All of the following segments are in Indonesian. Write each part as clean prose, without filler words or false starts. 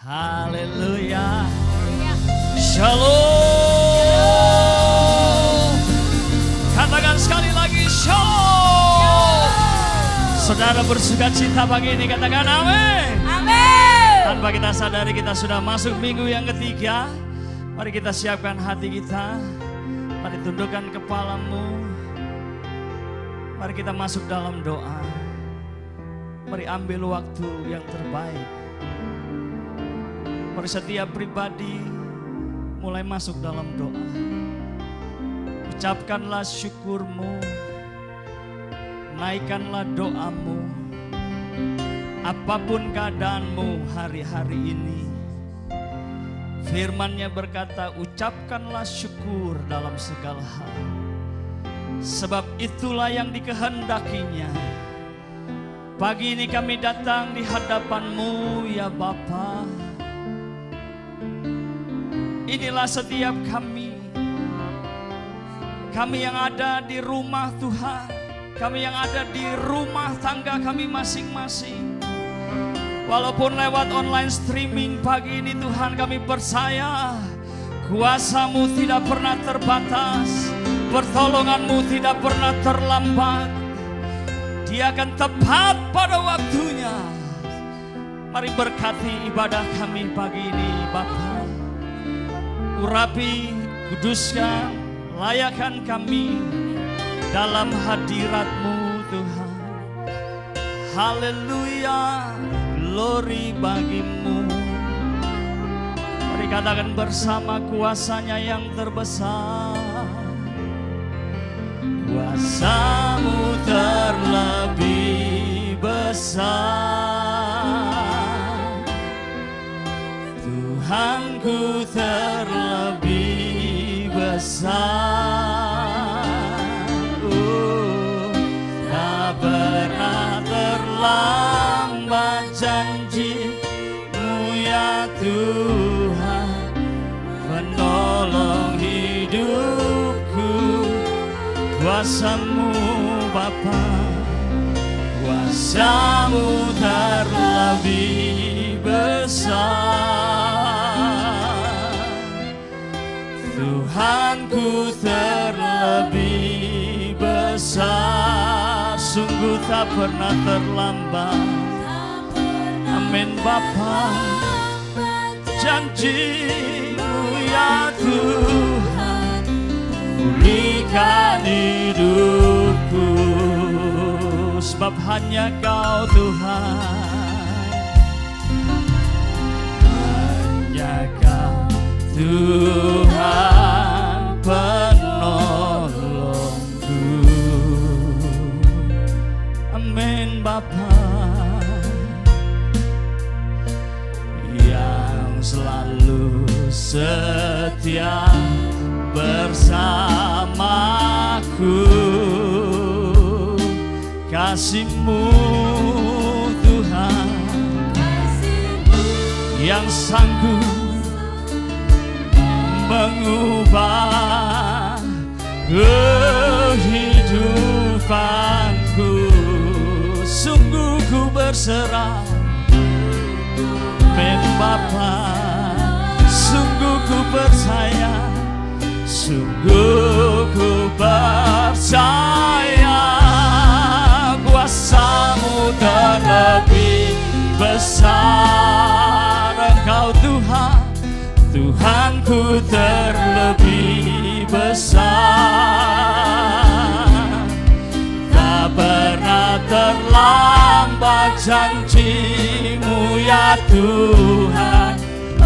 Haleluya. Shalom. Katakan sekali lagi shalom. Saudara bersuka cita pagi ini, katakan amin. Amin. Tanpa kita sadari kita sudah masuk minggu yang ketiga. Mari kita siapkan hati kita. Mari tundukkan kepalamu. Mari kita masuk dalam doa. Mari ambil waktu yang terbaik. Mari setiap pribadi mulai masuk dalam doa. Ucapkanlah syukurmu, naikkanlah doamu. Apapun keadaanmu hari-hari ini, firman-Nya berkata, ucapkanlah syukur dalam segala hal. Sebab itulah yang dikehendakinya. Pagi ini kami datang di hadapan-Mu ya Bapa. Inilah setiap kami yang ada di rumah Tuhan, kami yang ada di rumah tangga kami masing-masing. Walaupun lewat online streaming pagi ini Tuhan, kami percaya kuasa-Mu tidak pernah terbatas, pertolongan-Mu tidak pernah terlambat. Dia akan tepat pada waktunya. Mari berkati ibadah kami pagi ini Bapa. Urapi, kuduskan, layakkan kami dalam hadirat-Mu Tuhan. Haleluya, glory bagi-Mu. Mari katakan bersama, kuasa-Nya yang terbesar. Kuasa-Mu terlebih besar, Tuhanku terlebih besar. Tak pernah terlambat janji-Mu ya Tuhan, penolong hidupku. Kuasa-Mu Bapa, kuasa-Mu terlebih besar, Tuhanku terlebih besar. Sungguh tak pernah terlambat. Amin Bapa, janji-Mu ya Tuhan, pulihkan hidupku. Sebab hanya Kau Tuhan, hanya Kau Tuhan penolongku. Amin Bapa, yang selalu setia bersamaku. Kasih-Mu Tuhan, yang sanggup mengubah kehidupanku. Sungguh ku berserah, amin Bapa. Sungguh ku percaya, sungguh ku percaya. Kuasa-Mu terlebih besar. Engkau Tuhan, Tuhanku terlebih besar. Tak pernah terlambat janji-Mu ya Tuhan,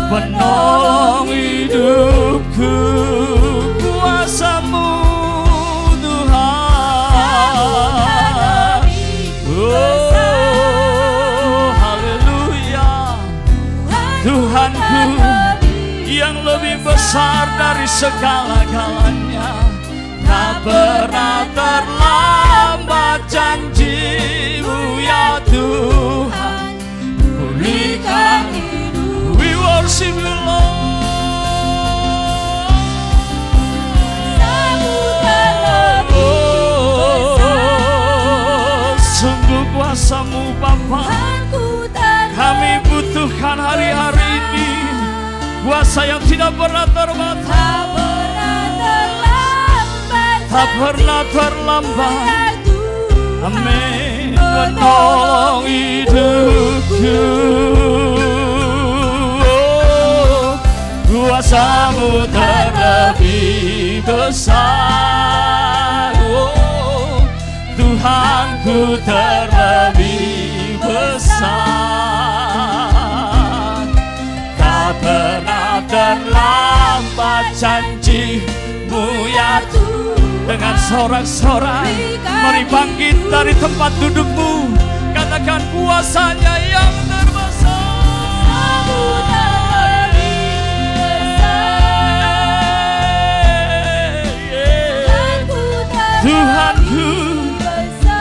penolong hidupku. Kuasa-Mu Tuhan, oh haleluya. Tuhanku yang lebih besar dari segala-galanya. Tak pernah terlambat janji-Mu ya Tuhan, pulihkan hidup. We worship You Lord. Sungguh kuasa-Mu Bapa, Kami butuhkan hari-hari ini kuasa yang tidak pernah terbatas, tak pernah terlambat. Amin. Menolong hidupku, kuasa-Mu terlebih besar. Tuhanku terlebih besar. Tak pernah terlambat janji-Mu ya Tuhan. Dengan sorak-sorai mari bangkit dari tempat dudukmu, katakan kuasanya yang terbesar. Tuhanku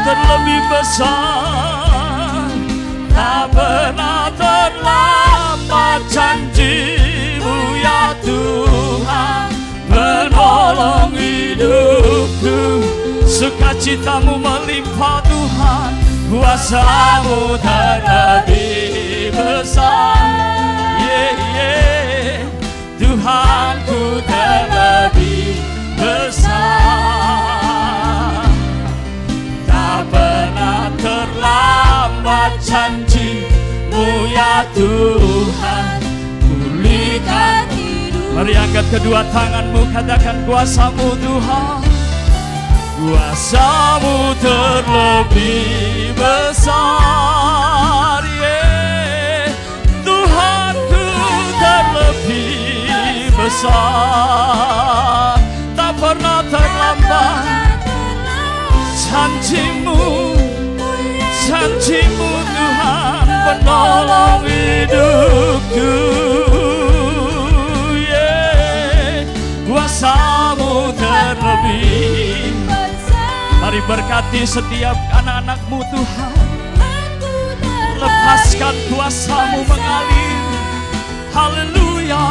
terlebih besar. Tak pernah terlambat janji-Mu ya Tuhan. Menolong hidupku, sukacita-Mu melimpah Tuhan. Kuasa-Mu terlebih besar. Tuhanku terlebih besar. Tak pernah terlambat janji-Mu ya Tuhan. Pulihkan hidup. Mari angkat kedua tanganmu, katakan kuasa-Mu Tuhan. Kuasa-Mu terlebih besar. Tuhanku terlebih besar. Tak pernah terlambat janji-Mu, janji-Mu Tuhan. Menolong hidupku, kuasa-Mu terlebih. Mari berkati setiap anak-anak-Mu Tuhan. Lepaskan kuasa-Mu mengalir. Haleluya.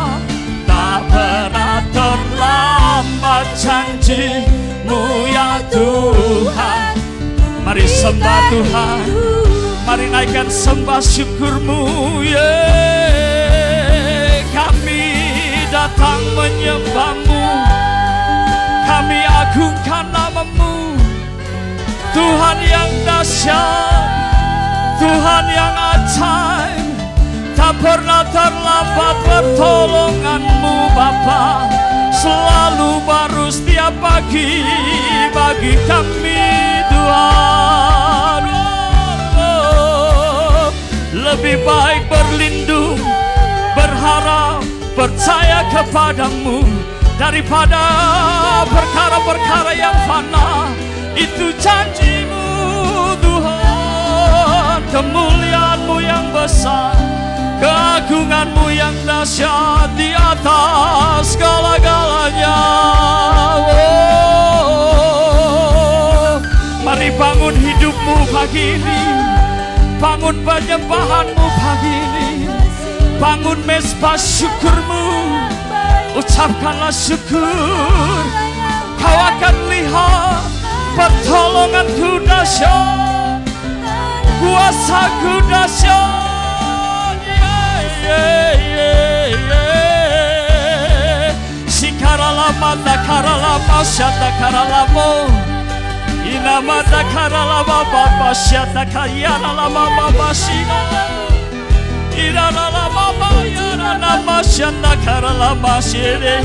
Tak pernah terlambat janji-Mu ya Tuhan. Mari sembah Tuhan. Mari naikkan sembah syukur-Mu. Kami datang menyembah-Mu. Kami agungkan nama-Mu. Tuhan yang dahsyat, Tuhan yang ajaib. Tak pernah terlambat pertolongan-Mu Bapa. Selalu baru setiap pagi bagi kami Tuhan. Lebih baik berlindung, berharap, percaya kepadamu daripada perkara-perkara yang fana. Itu janji-Mu Tuhan. Kemuliaan-Mu yang besar, keagungan-Mu yang dahsyat di atas segala-galanya. Mari bangun hidup-Mu pagi ini, bangun penyembahan-Mu pagi ini, bangun mezbah syukur-Mu. Ucapkanlah syukur. Kau akan lihat pertolongan-Ku dahsyat, kuasa-Ku dahsyat. Sikaralama dakaralama syatakaralamo. Inama dakaralama baba syatakayaralama baba sina. Iralama yaralama syatakaralama syere.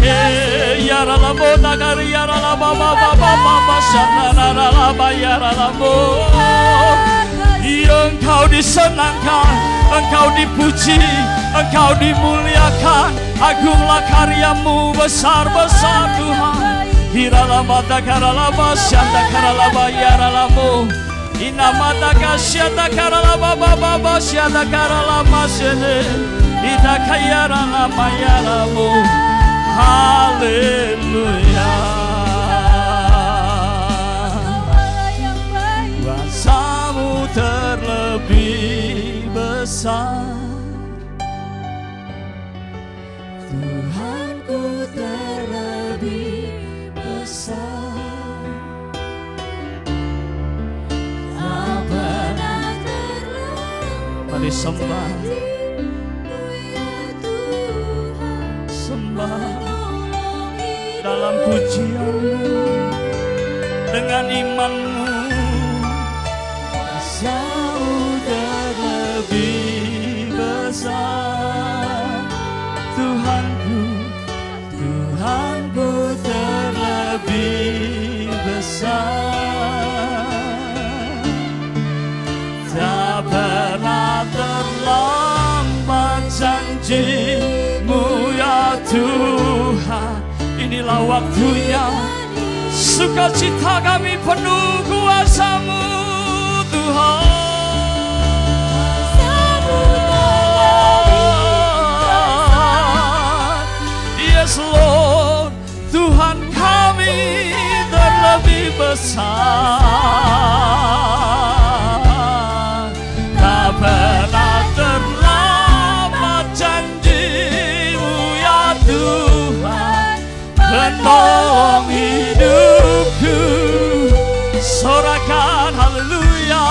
Yaralamo nagari yaralama baba baba syataralama yaralamo. Engkau disenangkan, Engkau dipuji, Engkau dimuliakan. Agunglah karya-Mu, besar-besar Tuhan. Hiralama takaralama syatakaralama yaralamo. Inamata kasyatakaralama baba syatakaralama syene. Itakayaralama yaralamo. Haleluya. Kuasa-Mu terlebih besar. Tuhanku terlebih besar. Tak pernah terlambat Mari sembah, sembah dalam pujianmu dengan imanmu. Jauh terlebih besar Tuhanku, Tuhanku terlebih besar. Tak pernah terlambat janji-Mu ya Tuhan. Inilah waktunya, sukacita kami penuh kuasa-Mu Tuhan. Yes Lord, Tuhan kami terlebih besar. Tak pernah terlambat janji-Mu ya Tuhan, penolong hidupku. Sorakan haleluya,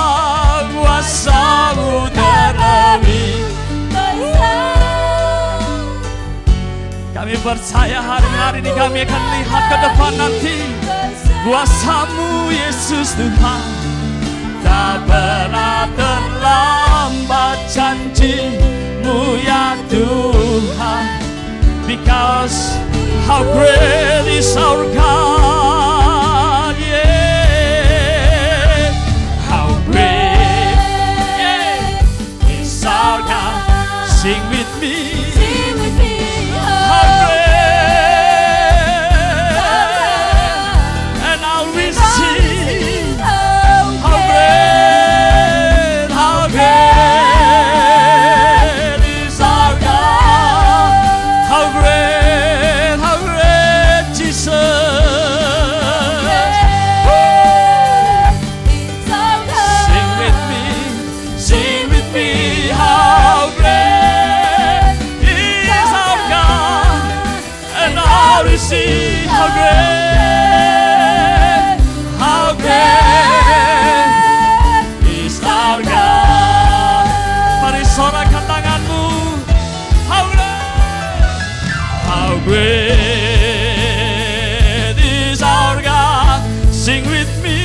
kuasa-Mu terlebih besar. Kami percaya hari-hari ini kami akan lihat ke depan nanti. Kuasa-Mu Yesus Tuhan, tak pernah terlambat janji-Mu ya Tuhan. Because how great is our God, yeah. How great, yeah, is our God. Sing with me, sing with me. How great, and I'll be sing. How great, how great is our God. How great, Jesus. Sing with me, how great is our God. And I'll receive how great is our God. Mari sorakan tanganmu. How great is our God. Sing with me,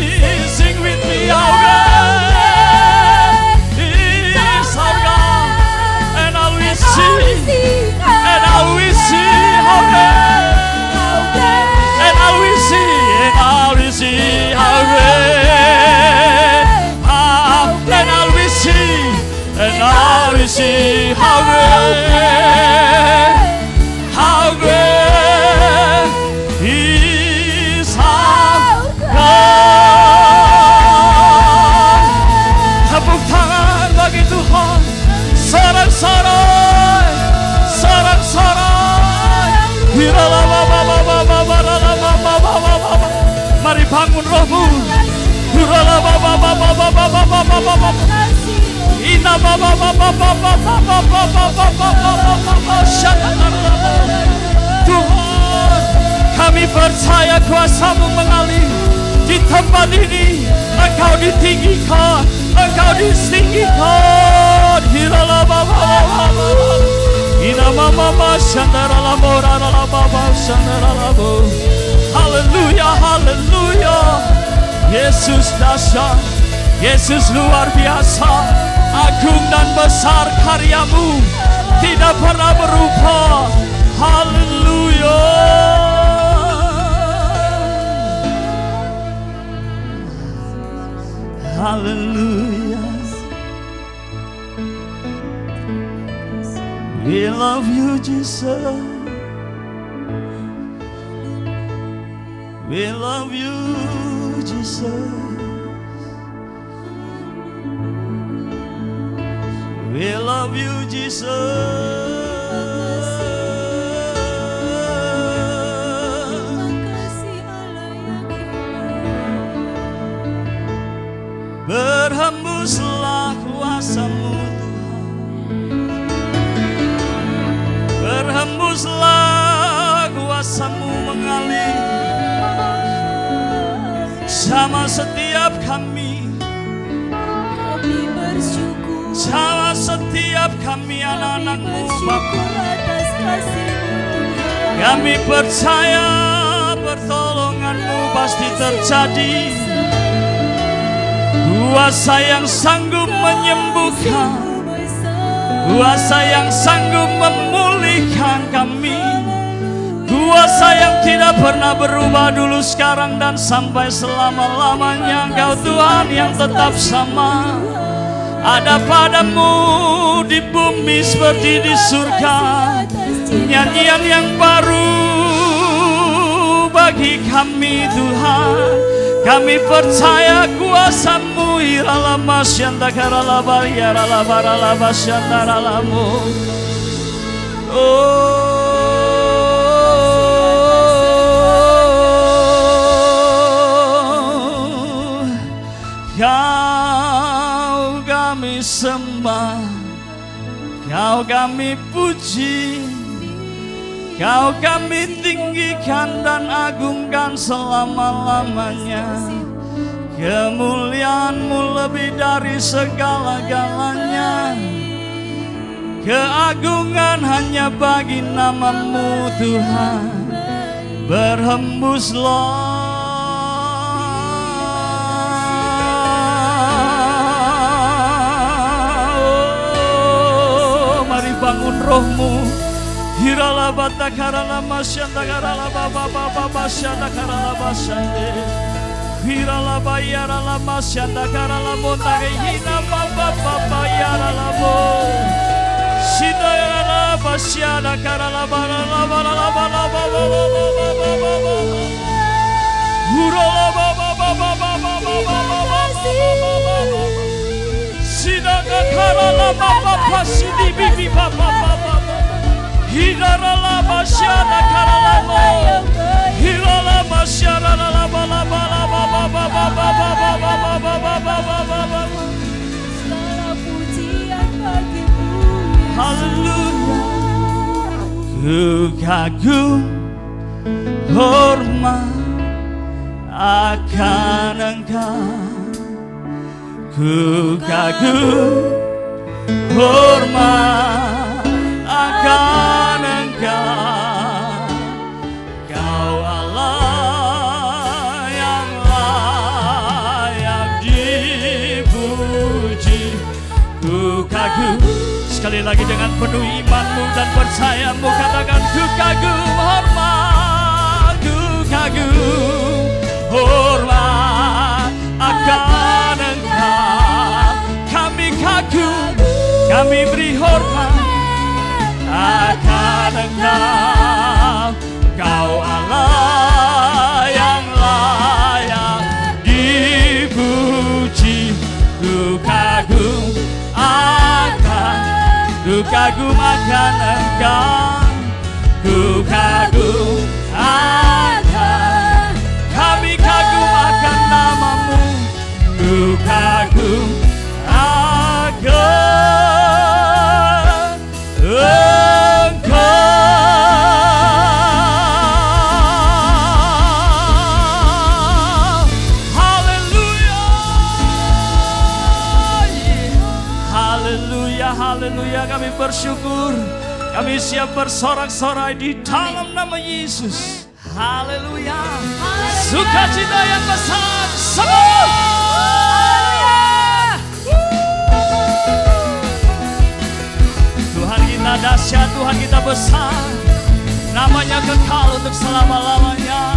how great is our God. And I will see, and I will see how great, and I will see, and I will see how great, and I will see, and I will see how great. How great is our God. Tepuk tangan bagi Tuhan. Sorak-sorai, sorak-sorai. Mari bangun rohmu. Tuhan, kami percaya kuasa-Mu mengalir di tempat ini. Engkau ditinggikan, Engkau ditinggikan. Haleluya, haleluya. Yesus dahsyat, Yesus luar biasa. Agung dan besar karya-Mu, tidak pernah berubah. Haleluya. Haleluya. We love you, Jesus. We love you, Jesus. We love you, Jesus. Berhembuslah kuasa-Mu Tuhan. Berhembuslah kuasa-Mu mengalir sama setiap kami. Sama setiap kami anak-anak-Mu Bapa. Kami percaya pertolongan-Mu pasti terjadi. Kuasa yang sanggup menyembuhkan, kuasa yang sanggup memulihkan kami, kuasa yang tidak pernah berubah dulu, sekarang, dan sampai selama-lamanya. Engkau Tuhan yang tetap sama. Ada padamu di bumi seperti di surga. Nyanyian yang baru bagi kami Tuhan. Kami percaya kuasa-Mu. Iralama syandakaralaba yaralabaralaba syandaralamu. Kau kami sembah, Kau kami puji, Kau kami tinggikan dan agungkan selama-lamanya. Kemuliaan-Mu lebih dari segala-galanya. Keagungan hanya bagi nama-Mu Tuhan. Berhembuslah, mari bangun roh-Mu. Hirala bata karala masyanda karala baba baba masyanda karala masyande. Hirala bayara la masyanda karala montage hina baba baba yara la mo. Sida karala masyanda karala bara la bara la bara baba baba baba. Hurala baba baba baba baba. Sida karala baba pasidi bibi baba baba. Hirala masyada karalamo, hirala masyada la ba la ba la ba ba ba ba ba ba ba ba ba ba ba ba. Segala pujian bagi-Mu. Haleluya. Ku kagum hormat akan Engkau. Ku kagum hormat akan Engkau, Kau Allah yang layak dipuji. Ku kagum, sekali lagi dengan penuh iman-Mu dan percaya-Mu, katakan ku kagum hormat, ku kagum hormat akan Engkau. Kami kagum, kami beri hormat akan Engkau, Kau Allah yang layak dipuji. Ku kagum akan Engkau, ku kagum akan, kami kagum akan nama-Mu. Ku kagum akan Engkau. Haleluya, haleluya, haleluya. Kami bersyukur, kami siap bersorak-sorai di dalam nama Yesus. Haleluya, sukacita yang besar semua. Dahsyat Tuhan kita besar, namanya kekal untuk selama-lamanya.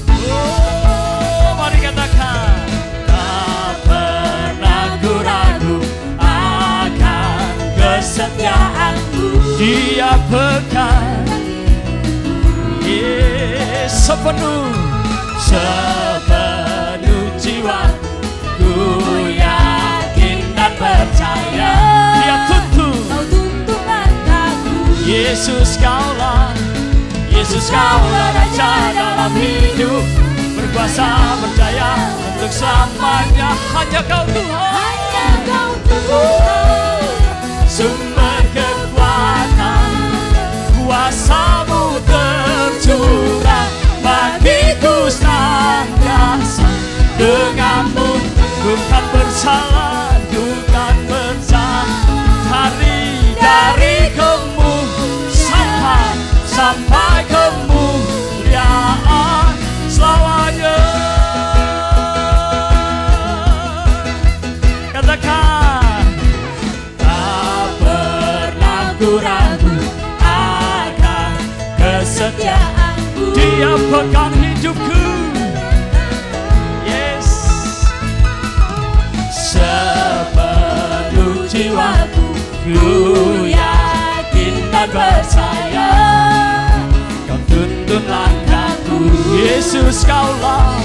Oh, mari katakan, tak pernah ku ragu akan kesetiaan-Mu. Dia pegang sepenuh jiwa, ku yakin dan percaya. Dia tuntun Yesus Kaulah, Yesus Kaulah Raja dalam hidup, berkuasa berjaya untuk selamanya. Hanya Kau Tuhan, hanya Kau Tuhan, sumber kekuatan, kuasa-Mu tercurah bagiku senantiasa. Denganmu ku kan bersalah, ku kan bersalah hari menyangkutkan hidupku. Yes. Sepenuh jiwaku ku yakin dan percaya, Kau tuntun langkahku. Yesus Kaulah,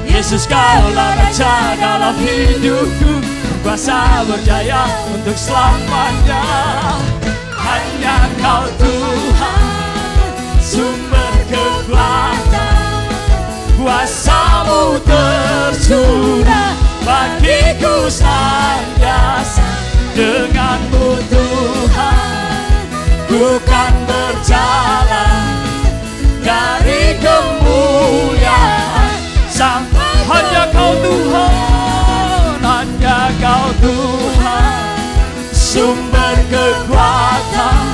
Yesus Kaulah Raja dalam hidupku, berkuasa berjaya untuk selamanya. Hanya Kau Tuhan, sumber kekuatan, kuasa-Mu tercurah bagiku senantiasa. Dengan-Mu Tuhan, ku kan berjalan dari kemuliaan sampai hanya Kau Tuhan, hanya Kau Tuhan, sumber kekuatan,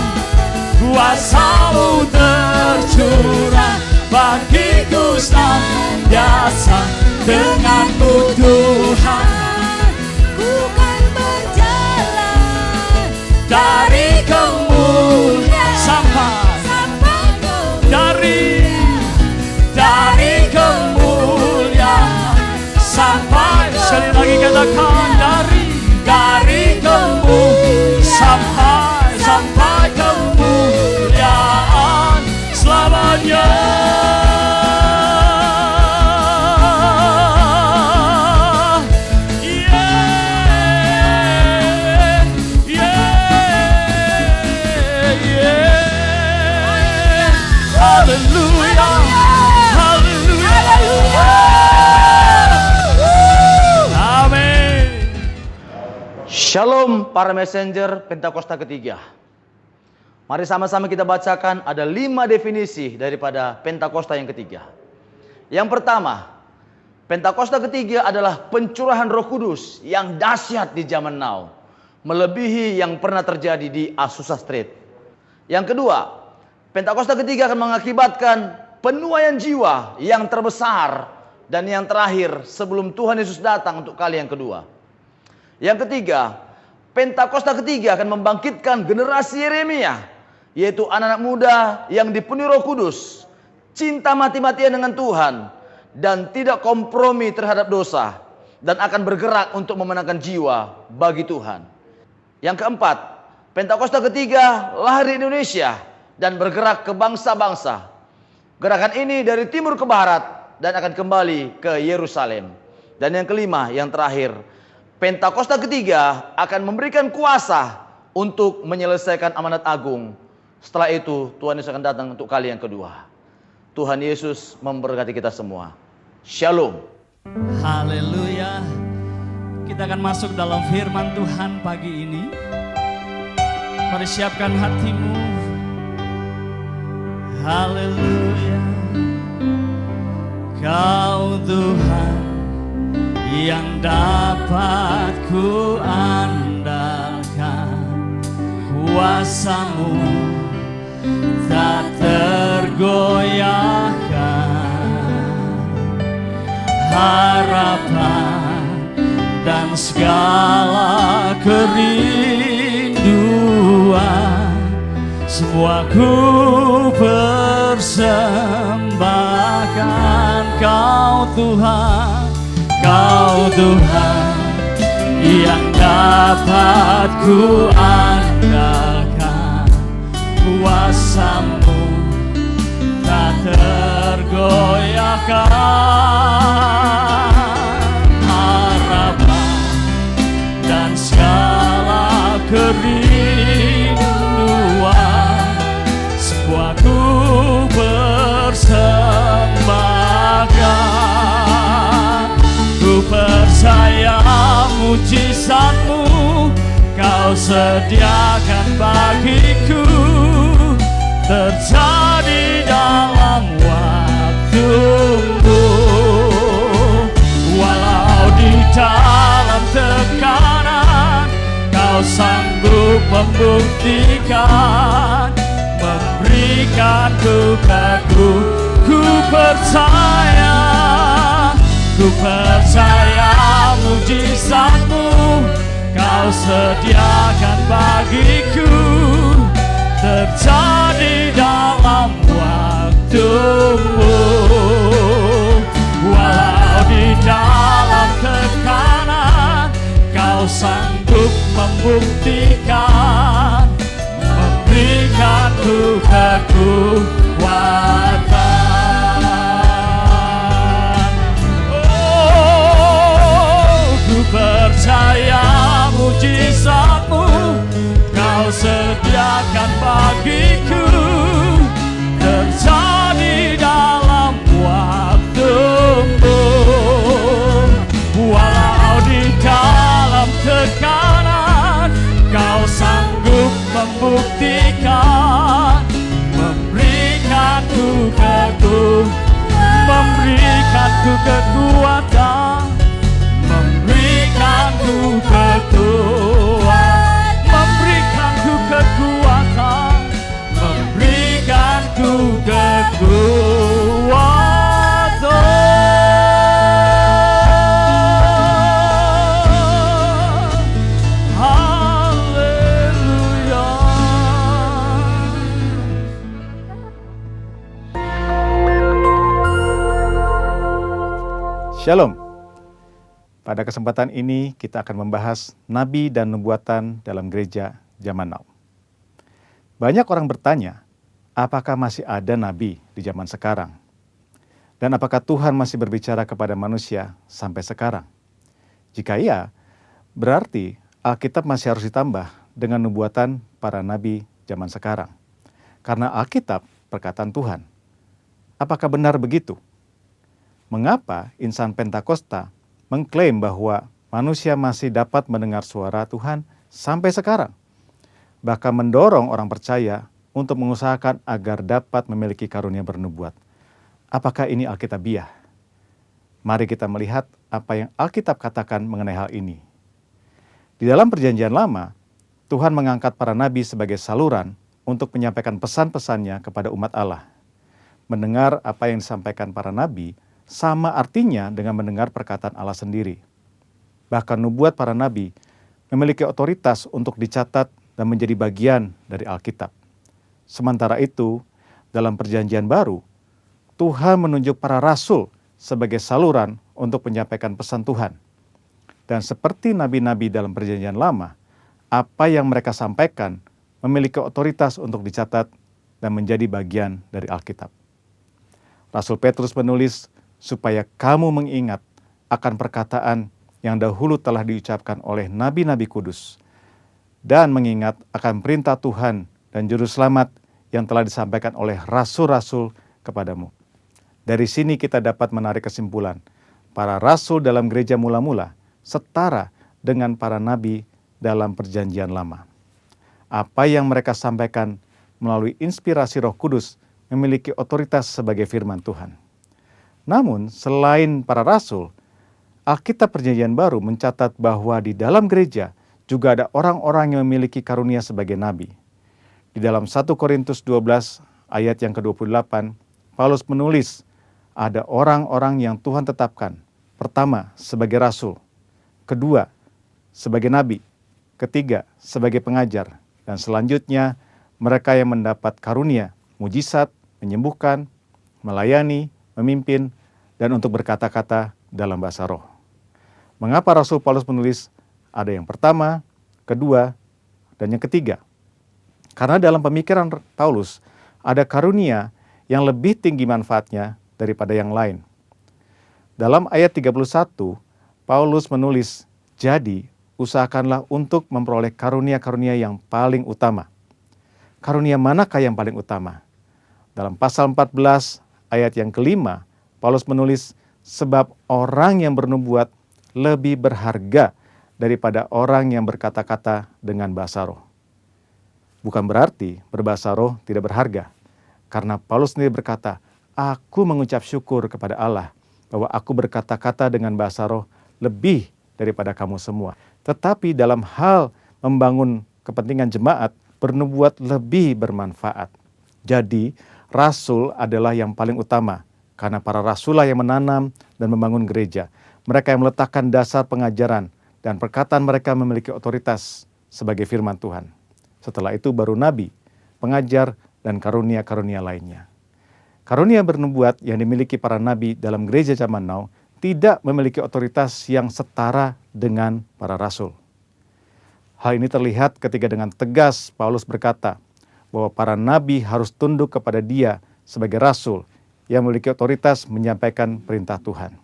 kuasa-Mu tercurah bagiku senantiasa. Dengan-Mu Tuhan, ku kan berjalan dari kemuliaan sampai dari kemuliaan sampai, sekali lagi katakan, dari kemuliaan sampai kemuliaan selamanya. Shalom para messenger Pentakosta ketiga. Mari sama-sama kita bacakan, ada 5 definisi daripada Pentakosta yang ketiga. Yang pertama, Pentakosta ketiga adalah pencurahan Roh Kudus yang dahsyat di zaman now, melebihi yang pernah terjadi di Azusa Street. Yang kedua, Pentakosta ketiga akan mengakibatkan penuaian jiwa yang terbesar dan yang terakhir sebelum Tuhan Yesus datang untuk kali yang kedua. Yang ketiga, Pentakosta ketiga akan membangkitkan generasi Yeremia, yaitu anak-anak muda yang dipenuhi Roh Kudus, cinta mati-matian dengan Tuhan, dan tidak kompromi terhadap dosa, dan akan bergerak untuk memenangkan jiwa bagi Tuhan. Yang keempat, Pentakosta ketiga lahir di Indonesia dan bergerak ke bangsa-bangsa. Gerakan ini dari timur ke barat dan akan kembali ke Yerusalem. Dan yang kelima, yang terakhir, Pentakosta ketiga akan memberikan kuasa untuk menyelesaikan amanat agung. Setelah itu Tuhan Yesus akan datang untuk kali yang kedua. Tuhan Yesus memberkati kita semua. Shalom. Haleluya. Kita akan masuk dalam firman Tuhan pagi ini. Mari siapkan hatimu. Haleluya. Kau Tuhan yang dapat ku andalkan, kuasa-Mu tak tergoyahkan. Harapan dan segala kerinduan semua ku persembahkan. Kau Tuhan, Kau Tuhan yang dapat ku andalkan, kuasa-Mu tak tergoyahkan. Harapan dan segala kerinduan semua ku persembahkan. Ku percaya mujizat-Mu Kau sediakan bagiku, terjadi dalam waktu-Mu. Walau di dalam tekanan, Kau sanggup membuktikan, memberikanku teguh. Ku percaya, ku percaya mujizat-Mu Kau sediakan bagiku, terjadi dalam waktu. waktumu. Walau di dalam tekanan, kau sanggup membuktikan, memberikanku kekuatan. Oh, ku percaya mujizatmu kau sediakan bagiku, terjadi dalam waktumu. Walau di dalam tekanan, kau sanggup membuktikan, memberikanku kekuatan, memberikanku kekuatan, memberikanku kekuatan, memberikanku kekuatan. Haleluya. Shalom. Pada kesempatan ini kita akan membahas nabi dan nubuatan dalam gereja zaman now. Banyak orang bertanya, apakah masih ada nabi di zaman sekarang? Dan apakah Tuhan masih berbicara kepada manusia sampai sekarang? Jika iya, berarti Alkitab masih harus ditambah dengan nubuatan para nabi zaman sekarang. Karena Alkitab perkataan Tuhan. Apakah benar begitu? Mengapa insan Pentakosta mengklaim bahwa manusia masih dapat mendengar suara Tuhan sampai sekarang? Bahkan mendorong orang percaya untuk mengusahakan agar dapat memiliki karunia bernubuat. Apakah ini Alkitabiah? Mari kita melihat apa yang Alkitab katakan mengenai hal ini. Di dalam Perjanjian Lama, Tuhan mengangkat para nabi sebagai saluran untuk menyampaikan pesan-pesannya kepada umat Allah. Mendengar apa yang disampaikan para nabi sama artinya dengan mendengar perkataan Allah sendiri. Bahkan nubuat para nabi memiliki otoritas untuk dicatat dan menjadi bagian dari Alkitab. Sementara itu, dalam Perjanjian Baru, Tuhan menunjuk para rasul sebagai saluran untuk menyampaikan pesan Tuhan. Dan seperti nabi-nabi dalam Perjanjian Lama, apa yang mereka sampaikan memiliki otoritas untuk dicatat dan menjadi bagian dari Alkitab. Rasul Petrus menulis, supaya kamu mengingat akan perkataan yang dahulu telah diucapkan oleh nabi-nabi kudus, dan mengingat akan perintah Tuhan dan juru selamat yang telah disampaikan oleh rasul-rasul kepadamu. Dari sini kita dapat menarik kesimpulan, para rasul dalam gereja mula-mula setara dengan para nabi dalam Perjanjian Lama. Apa yang mereka sampaikan melalui inspirasi Roh Kudus memiliki otoritas sebagai firman Tuhan. Namun, selain para rasul, Alkitab Perjanjian Baru mencatat bahwa di dalam gereja juga ada orang-orang yang memiliki karunia sebagai nabi. Di dalam 1 Korintus 12 ayat yang ke-28, Paulus menulis, ada orang-orang yang Tuhan tetapkan. Pertama, sebagai rasul. Kedua, sebagai nabi. Ketiga, sebagai pengajar. Dan selanjutnya, mereka yang mendapat karunia, mujizat, menyembuhkan, melayani, memimpin, dan untuk berkata-kata dalam bahasa roh. Mengapa Rasul Paulus menulis ada yang pertama, kedua, dan yang ketiga? Karena dalam pemikiran Paulus ada karunia yang lebih tinggi manfaatnya daripada yang lain. Dalam ayat 31, Paulus menulis, jadi usahakanlah untuk memperoleh karunia-karunia yang paling utama. Karunia manakah yang paling utama? Dalam pasal 14 ayat yang kelima, Paulus menulis, sebab orang yang bernubuat lebih berharga daripada orang yang berkata-kata dengan bahasa roh. Bukan berarti berbahasa roh tidak berharga. Karena Paulus sendiri berkata, aku mengucap syukur kepada Allah bahwa aku berkata-kata dengan bahasa roh lebih daripada kamu semua. Tetapi dalam hal membangun kepentingan jemaat, bernubuat lebih bermanfaat. Jadi, rasul adalah yang paling utama. Karena para rasul yang menanam dan membangun gereja. Mereka yang meletakkan dasar pengajaran dan perkataan mereka memiliki otoritas sebagai firman Tuhan. Setelah itu baru nabi, pengajar, dan karunia-karunia lainnya. Karunia bernubuat yang dimiliki para nabi dalam gereja zaman now tidak memiliki otoritas yang setara dengan para rasul. Hal ini terlihat ketika dengan tegas Paulus berkata bahwa para nabi harus tunduk kepada dia sebagai rasul yang memiliki otoritas menyampaikan perintah Tuhan.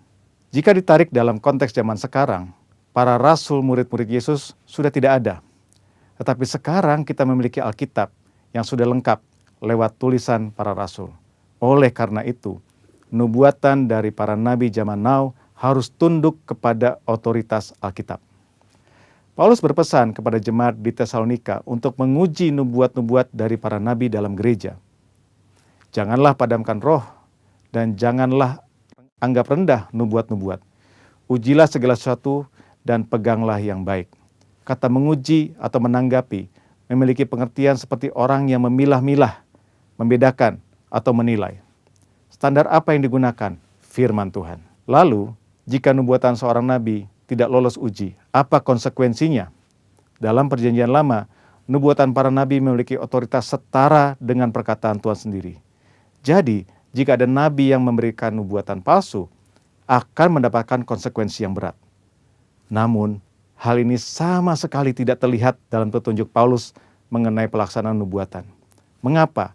Jika ditarik dalam konteks zaman sekarang, para rasul murid-murid Yesus sudah tidak ada. Tetapi sekarang kita memiliki Alkitab yang sudah lengkap lewat tulisan para rasul. Oleh karena itu, nubuatan dari para nabi zaman now harus tunduk kepada otoritas Alkitab. Paulus berpesan kepada jemaat di Tesalonika untuk menguji nubuat-nubuat dari para nabi dalam gereja. Janganlah padamkan roh dan janganlah anggap rendah nubuat-nubuat. Ujilah segala sesuatu dan peganglah yang baik. Kata menguji atau menanggapi memiliki pengertian seperti orang yang memilah-milah, membedakan atau menilai. Standar apa yang digunakan? Firman Tuhan. Lalu, jika nubuatan seorang nabi tidak lolos uji, apa konsekuensinya? Dalam perjanjian lama, nubuatan para nabi memiliki otoritas setara dengan perkataan Tuhan sendiri. Jadi, jika ada nabi yang memberikan nubuatan palsu, akan mendapatkan konsekuensi yang berat. Namun, hal ini sama sekali tidak terlihat dalam petunjuk Paulus mengenai pelaksanaan nubuatan. Mengapa?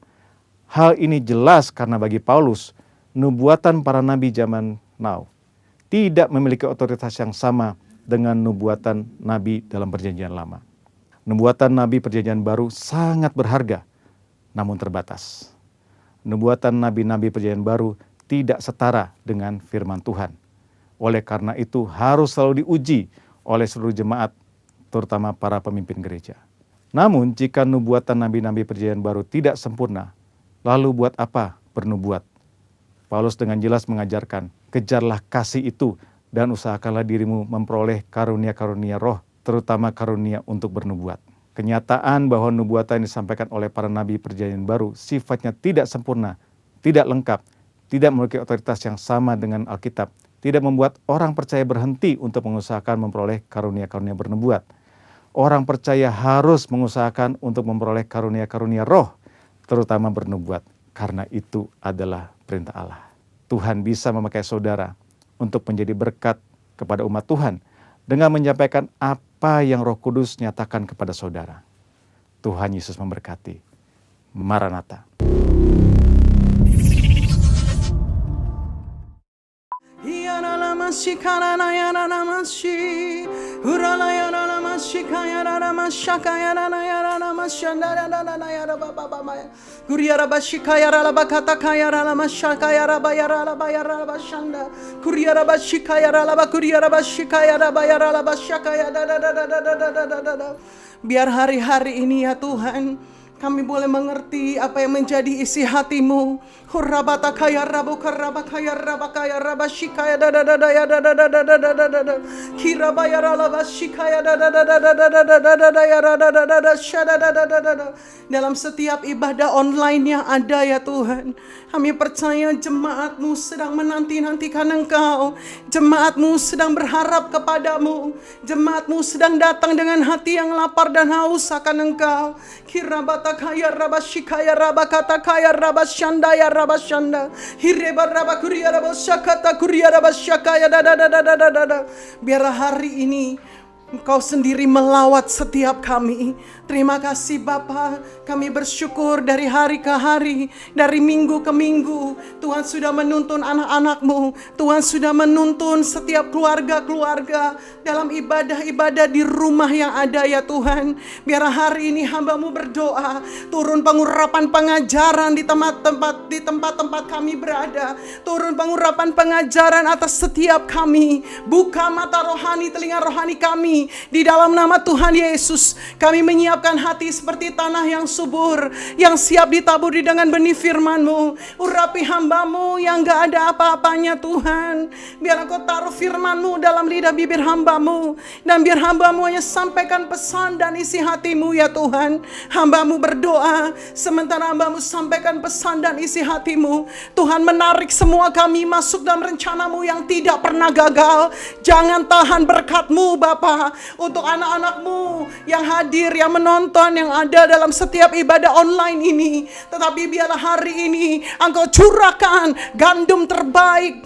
Hal ini jelas karena bagi Paulus, nubuatan para nabi zaman now tidak memiliki otoritas yang sama dengan nubuatan nabi dalam perjanjian lama. Nubuatan nabi perjanjian baru sangat berharga, namun terbatas. Nubuatan nabi-nabi perjanjian baru tidak setara dengan firman Tuhan. Oleh karena itu harus selalu diuji oleh seluruh jemaat, terutama para pemimpin gereja. Namun jika nubuatan nabi-nabi perjanjian baru tidak sempurna, lalu buat apa bernubuat? Paulus dengan jelas mengajarkan, kejarlah kasih itu dan usahakanlah dirimu memperoleh karunia-karunia roh, terutama karunia untuk bernubuat. Kenyataan bahwa nubuatan yang disampaikan oleh para nabi perjanjian baru sifatnya tidak sempurna, tidak lengkap, tidak memiliki otoritas yang sama dengan Alkitab, tidak membuat orang percaya berhenti untuk mengusahakan memperoleh karunia-karunia bernubuat. Orang percaya harus mengusahakan untuk memperoleh karunia-karunia roh, terutama bernubuat, karena itu adalah perintah Allah. Tuhan bisa memakai saudara untuk menjadi berkat kepada umat Tuhan dengan menyampaikan apa yang Roh Kudus nyatakan kepada saudara. Tuhan Yesus memberkati. Maranatha. Biar hari-hari ini ya Tuhan, kami boleh mengerti apa yang menjadi isi hatimu. Hurrabata kaya rabu karaba kaya raba kaya raba shikaya da da da da ya da da da da da da da da da kiraba ya raba shikaya da da da da da da da da da da ya da da da da da shada da da da da da. Dalam setiap ibadah online yang ada ya Tuhan, kami percaya jemaatmu sedang menanti-nantikan Engkau. Jemaatmu sedang berharap kepadamu. Jemaatmu sedang datang dengan hati yang lapar dan haus akan Engkau. Kirabata kaya raba shikaya raba kata kaya raba shanda ya raba shanda. Hireba raba kuria raba shakata kuria raba shakaya da da da da da da da. Biar hari ini Engkau sendiri melawat setiap kami. Terima kasih Bapa, kami bersyukur dari hari ke hari, dari minggu ke minggu. Tuhan sudah menuntun anak-anak-Mu. Tuhan sudah menuntun setiap keluarga-keluarga dalam ibadah-ibadah di rumah yang ada ya Tuhan. Biar hari ini hamba-Mu berdoa, turun pengurapan pengajaran di tempat-tempat kami berada. Turun pengurapan pengajaran atas setiap kami. Buka mata rohani, telinga rohani kami. Di dalam nama Tuhan Yesus, kami menyiapkan hati seperti tanah yang subur, yang siap ditaburi dengan benih firman-Mu. Urapi hamba-Mu yang gak ada apa-apanya Tuhan. Biar Engkau taruh firman-Mu dalam lidah bibir hamba-Mu. Dan biar hamba-Mu hanya sampaikan pesan dan isi hati-Mu ya Tuhan. Hamba-Mu berdoa, sementara hamba-Mu sampaikan pesan dan isi hati-Mu. Tuhan menarik semua kami masuk dalam rencana-Mu yang tidak pernah gagal. Jangan tahan berkat-Mu Bapa. Bapa. Untuk anak-anakmu yang hadir, yang menonton, yang ada dalam setiap ibadah online ini. Tetapi biarlah hari ini Engkau curahkan gandum terbaik,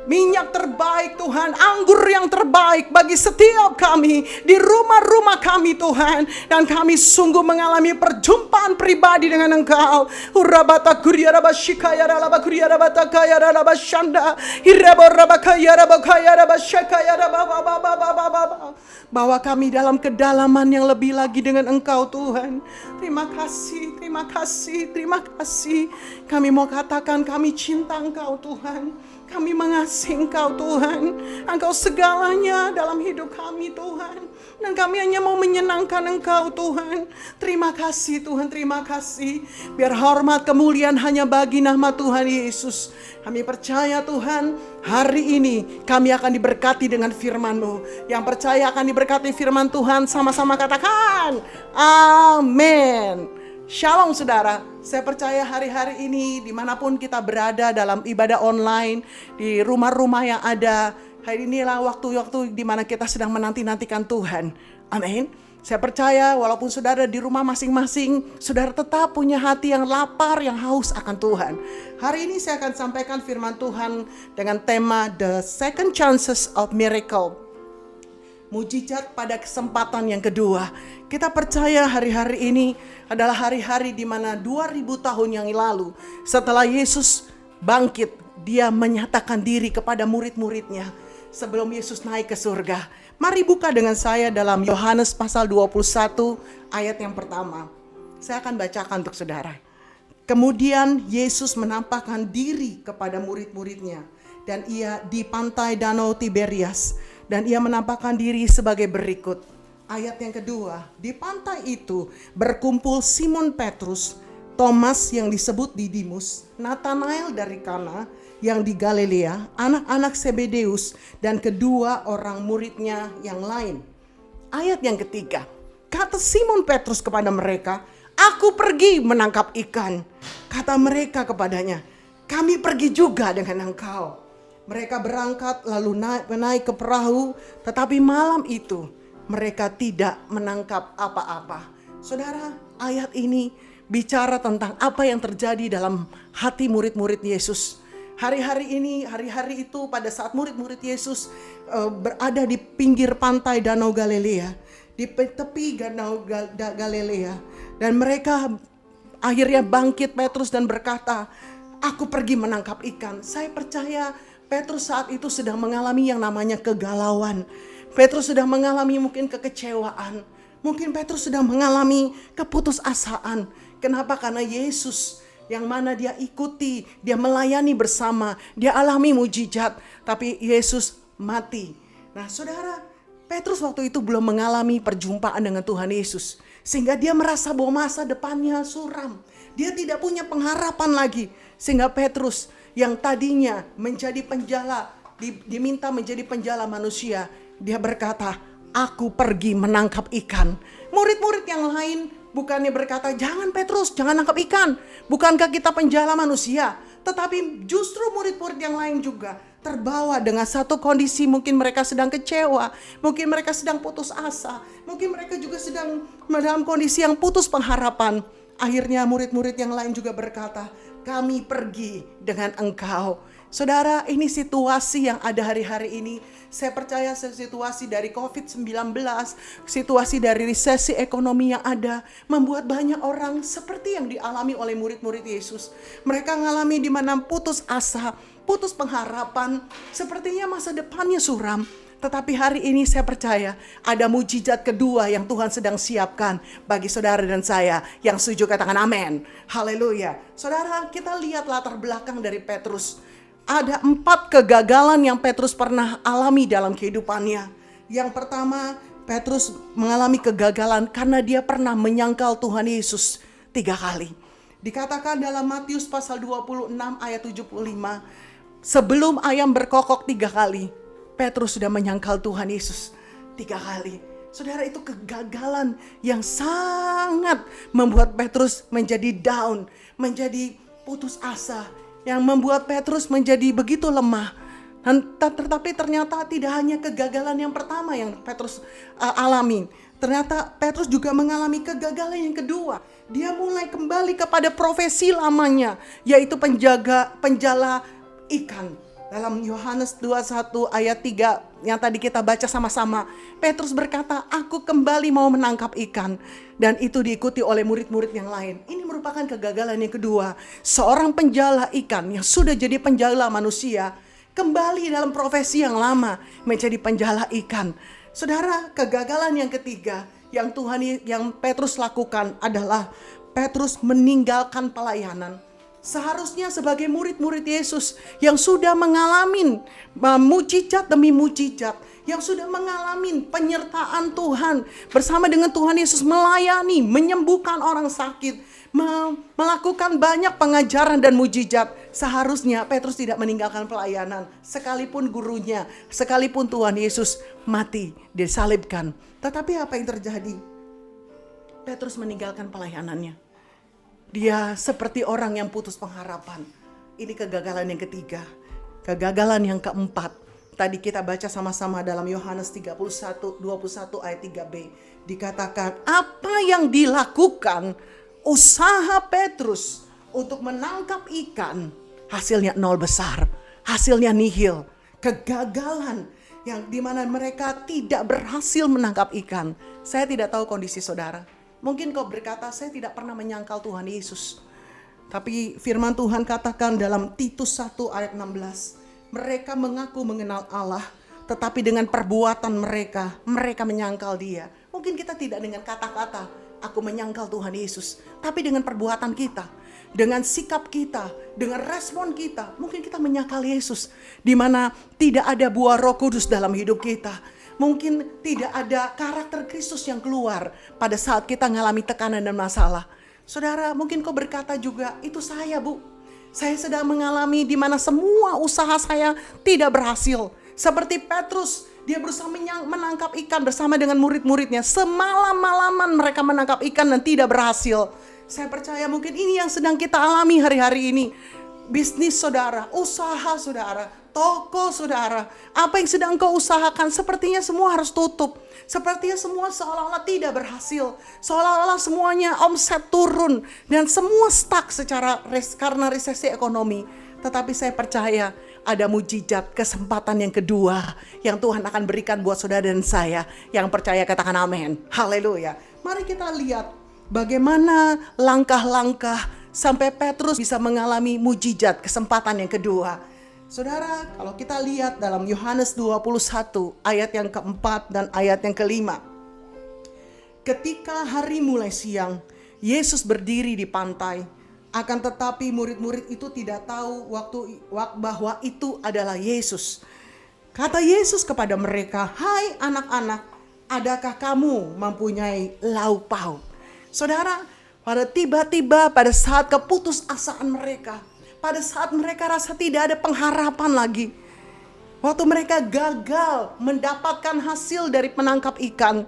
minyak terbaik Tuhan, anggur yang terbaik bagi setiap kami di rumah-rumah kami Tuhan. Dan kami sungguh mengalami perjumpaan pribadi dengan Engkau. Urabata kuriaraba shikaya ralaba kuriarabata kaya ralaba shanda hirabo rabakaya rabakaya rabashakaya rababababababa. Bawa kami dalam kedalaman yang lebih lagi dengan Engkau Tuhan. Terima kasih, terima kasih, terima kasih. Kami mau katakan kami cinta Engkau Tuhan. Kami mengasihi Engkau Tuhan. Engkau segalanya dalam hidup kami Tuhan. Dan kami hanya mau menyenangkan Engkau Tuhan. Terima kasih Tuhan, terima kasih. Biar hormat kemuliaan hanya bagi nama Tuhan Yesus. Kami percaya Tuhan, hari ini kami akan diberkati dengan firman-Mu. Yang percaya akan diberkati firman Tuhan, sama-sama katakan amin. Shalom saudara, saya percaya hari-hari ini dimanapun kita berada dalam ibadah online, di rumah-rumah yang ada, hari inilah waktu-waktu di mana kita sedang menanti-nantikan Tuhan. Amin. Saya percaya walaupun saudara di rumah masing-masing, saudara tetap punya hati yang lapar, yang haus akan Tuhan. Hari ini saya akan sampaikan firman Tuhan dengan tema The Second Chances of Miracle. Mujizat pada kesempatan yang kedua. Kita percaya hari-hari ini adalah hari-hari di mana 2000 tahun yang lalu setelah Yesus bangkit, dia menyatakan diri kepada murid-muridnya sebelum Yesus naik ke surga. Mari buka dengan saya dalam Yohanes pasal 21 ayat yang pertama. Saya akan bacakan untuk saudara. Kemudian Yesus menampakkan diri kepada murid-muridnya dan ia di pantai Danau Tiberias. Dan ia menampakkan diri sebagai berikut. Ayat yang kedua, di pantai itu berkumpul Simon Petrus, Thomas yang disebut Didimus, Nathanael dari Kana yang di Galilea, anak-anak Zebedeus, dan kedua orang muridnya yang lain. Ayat yang ketiga, kata Simon Petrus kepada mereka, "Aku pergi menangkap ikan." Kata mereka kepadanya, "Kami pergi juga dengan engkau." Mereka berangkat lalu naik ke perahu, tetapi malam itu mereka tidak menangkap apa-apa. Saudara, ayat ini bicara tentang apa yang terjadi dalam hati murid-murid Yesus. Hari-hari ini, hari-hari itu pada saat murid-murid Yesus berada di pinggir pantai Danau Galilea, di tepi Danau Galilea, dan mereka akhirnya bangkit Petrus dan berkata, "Aku pergi menangkap ikan." Saya percaya Petrus saat itu sedang mengalami yang namanya kegalauan. Petrus sedang mengalami mungkin kekecewaan. Mungkin Petrus sedang mengalami keputusasaan. Kenapa? Karena Yesus yang mana dia ikuti, dia melayani bersama, dia alami mujizat, tapi Yesus mati. Nah saudara, Petrus waktu itu belum mengalami perjumpaan dengan Tuhan Yesus. Sehingga dia merasa bahwa masa depannya suram. Dia tidak punya pengharapan lagi. Sehingga Petrus yang tadinya menjadi penjala, diminta menjadi penjala manusia, dia berkata, "Aku pergi menangkap ikan." Murid-murid yang lain bukannya berkata, "Jangan Petrus, jangan nangkap ikan. Bukankah kita penjala manusia?" Tetapi justru murid-murid yang lain juga terbawa dengan satu kondisi, mungkin mereka sedang kecewa, mungkin mereka sedang putus asa, mungkin mereka juga sedang dalam kondisi yang putus pengharapan. Akhirnya murid-murid yang lain juga berkata, "Kami pergi dengan engkau." Saudara, ini situasi yang ada hari-hari ini. Saya percaya situasi dari COVID-19, situasi dari resesi ekonomi yang ada, membuat banyak orang seperti yang dialami oleh murid-murid Yesus. Mereka mengalami di mana putus asa, putus pengharapan, sepertinya masa depannya suram. Tetapi hari ini saya percaya ada mujizat kedua yang Tuhan sedang siapkan bagi saudara dan saya. Yang setuju katakan amin. Haleluya. Saudara, kita lihat latar belakang dari Petrus. Ada 4 kegagalan yang Petrus pernah alami dalam kehidupannya. Yang pertama, Petrus mengalami kegagalan karena dia pernah menyangkal Tuhan Yesus 3 kali. Dikatakan dalam Matius pasal 26 ayat 75, sebelum ayam berkokok 3 kali, Petrus sudah menyangkal Tuhan Yesus 3 kali. Saudara, itu kegagalan yang sangat membuat Petrus menjadi down, menjadi putus asa, yang membuat Petrus menjadi begitu lemah. Tetapi ternyata tidak hanya kegagalan yang pertama yang Petrus alami. Ternyata Petrus juga mengalami kegagalan yang kedua. Dia mulai kembali kepada profesi lamanya, yaitu penjala ikan. Dalam Yohanes 21 ayat 3 yang tadi kita baca sama-sama, Petrus berkata, aku kembali mau menangkap ikan. Dan itu diikuti oleh murid-murid yang lain. Ini merupakan kegagalan yang kedua. Seorang penjala ikan yang sudah jadi penjala manusia, kembali dalam profesi yang lama menjadi penjala ikan. Saudara, kegagalan yang ketiga yang Petrus lakukan adalah Petrus meninggalkan pelayanan. Seharusnya sebagai murid-murid Yesus yang sudah mengalami mujizat demi mujizat, yang sudah mengalami penyertaan Tuhan bersama dengan Tuhan Yesus, melayani, menyembuhkan orang sakit, melakukan banyak pengajaran dan mujizat. Seharusnya Petrus tidak meninggalkan pelayanan, sekalipun gurunya, sekalipun Tuhan Yesus mati, disalibkan. Tetapi apa yang terjadi? Petrus meninggalkan pelayanannya. Dia seperti orang yang putus pengharapan. Ini kegagalan yang ketiga. Kegagalan yang keempat, tadi kita baca sama-sama dalam Yohanes 21 ayat 3b. Dikatakan apa yang dilakukan usaha Petrus untuk menangkap ikan, hasilnya nol besar, hasilnya nihil. Kegagalan yang dimana mereka tidak berhasil menangkap ikan. Saya tidak tahu kondisi saudara. Mungkin kau berkata, saya tidak pernah menyangkal Tuhan Yesus. Tapi firman Tuhan katakan dalam Titus 1 ayat 16. Mereka mengaku mengenal Allah, tetapi dengan perbuatan mereka menyangkal Dia. Mungkin kita tidak dengan kata-kata, aku menyangkal Tuhan Yesus. Tapi dengan perbuatan kita, dengan sikap kita, dengan respon kita, mungkin kita menyangkal Yesus. Di mana tidak ada buah Roh Kudus dalam hidup kita. Mungkin tidak ada karakter Kristus yang keluar pada saat kita mengalami tekanan dan masalah. Saudara, mungkin kau berkata juga, itu saya bu. Saya sedang mengalami di mana semua usaha saya tidak berhasil. Seperti Petrus, dia berusaha menangkap ikan bersama dengan murid-muridnya. Semalam-malaman mereka menangkap ikan dan tidak berhasil. Saya percaya mungkin ini yang sedang kita alami hari-hari ini. Bisnis saudara, usaha saudara, toko saudara, apa yang sedang kau usahakan sepertinya semua harus tutup. Sepertinya semua seolah-olah tidak berhasil. Seolah-olah semuanya omset turun dan semua stuck karena resesi ekonomi. Tetapi saya percaya ada mujizat, kesempatan yang kedua yang Tuhan akan berikan buat saudara dan saya. Yang percaya katakan amin. Haleluya. Mari kita lihat bagaimana langkah-langkah sampai Petrus bisa mengalami mujizat, kesempatan yang kedua. Saudara, kalau kita lihat dalam Yohanes 21 ayat yang keempat dan ayat yang kelima. Ketika hari mulai siang, Yesus berdiri di pantai. Akan tetapi murid-murid itu tidak tahu bahwa itu adalah Yesus. Kata Yesus kepada mereka, hai anak-anak, adakah kamu mempunyai lauk pauk? Saudara, pada saat keputusasaan mereka, pada saat mereka rasa tidak ada pengharapan lagi, waktu mereka gagal mendapatkan hasil dari menangkap ikan,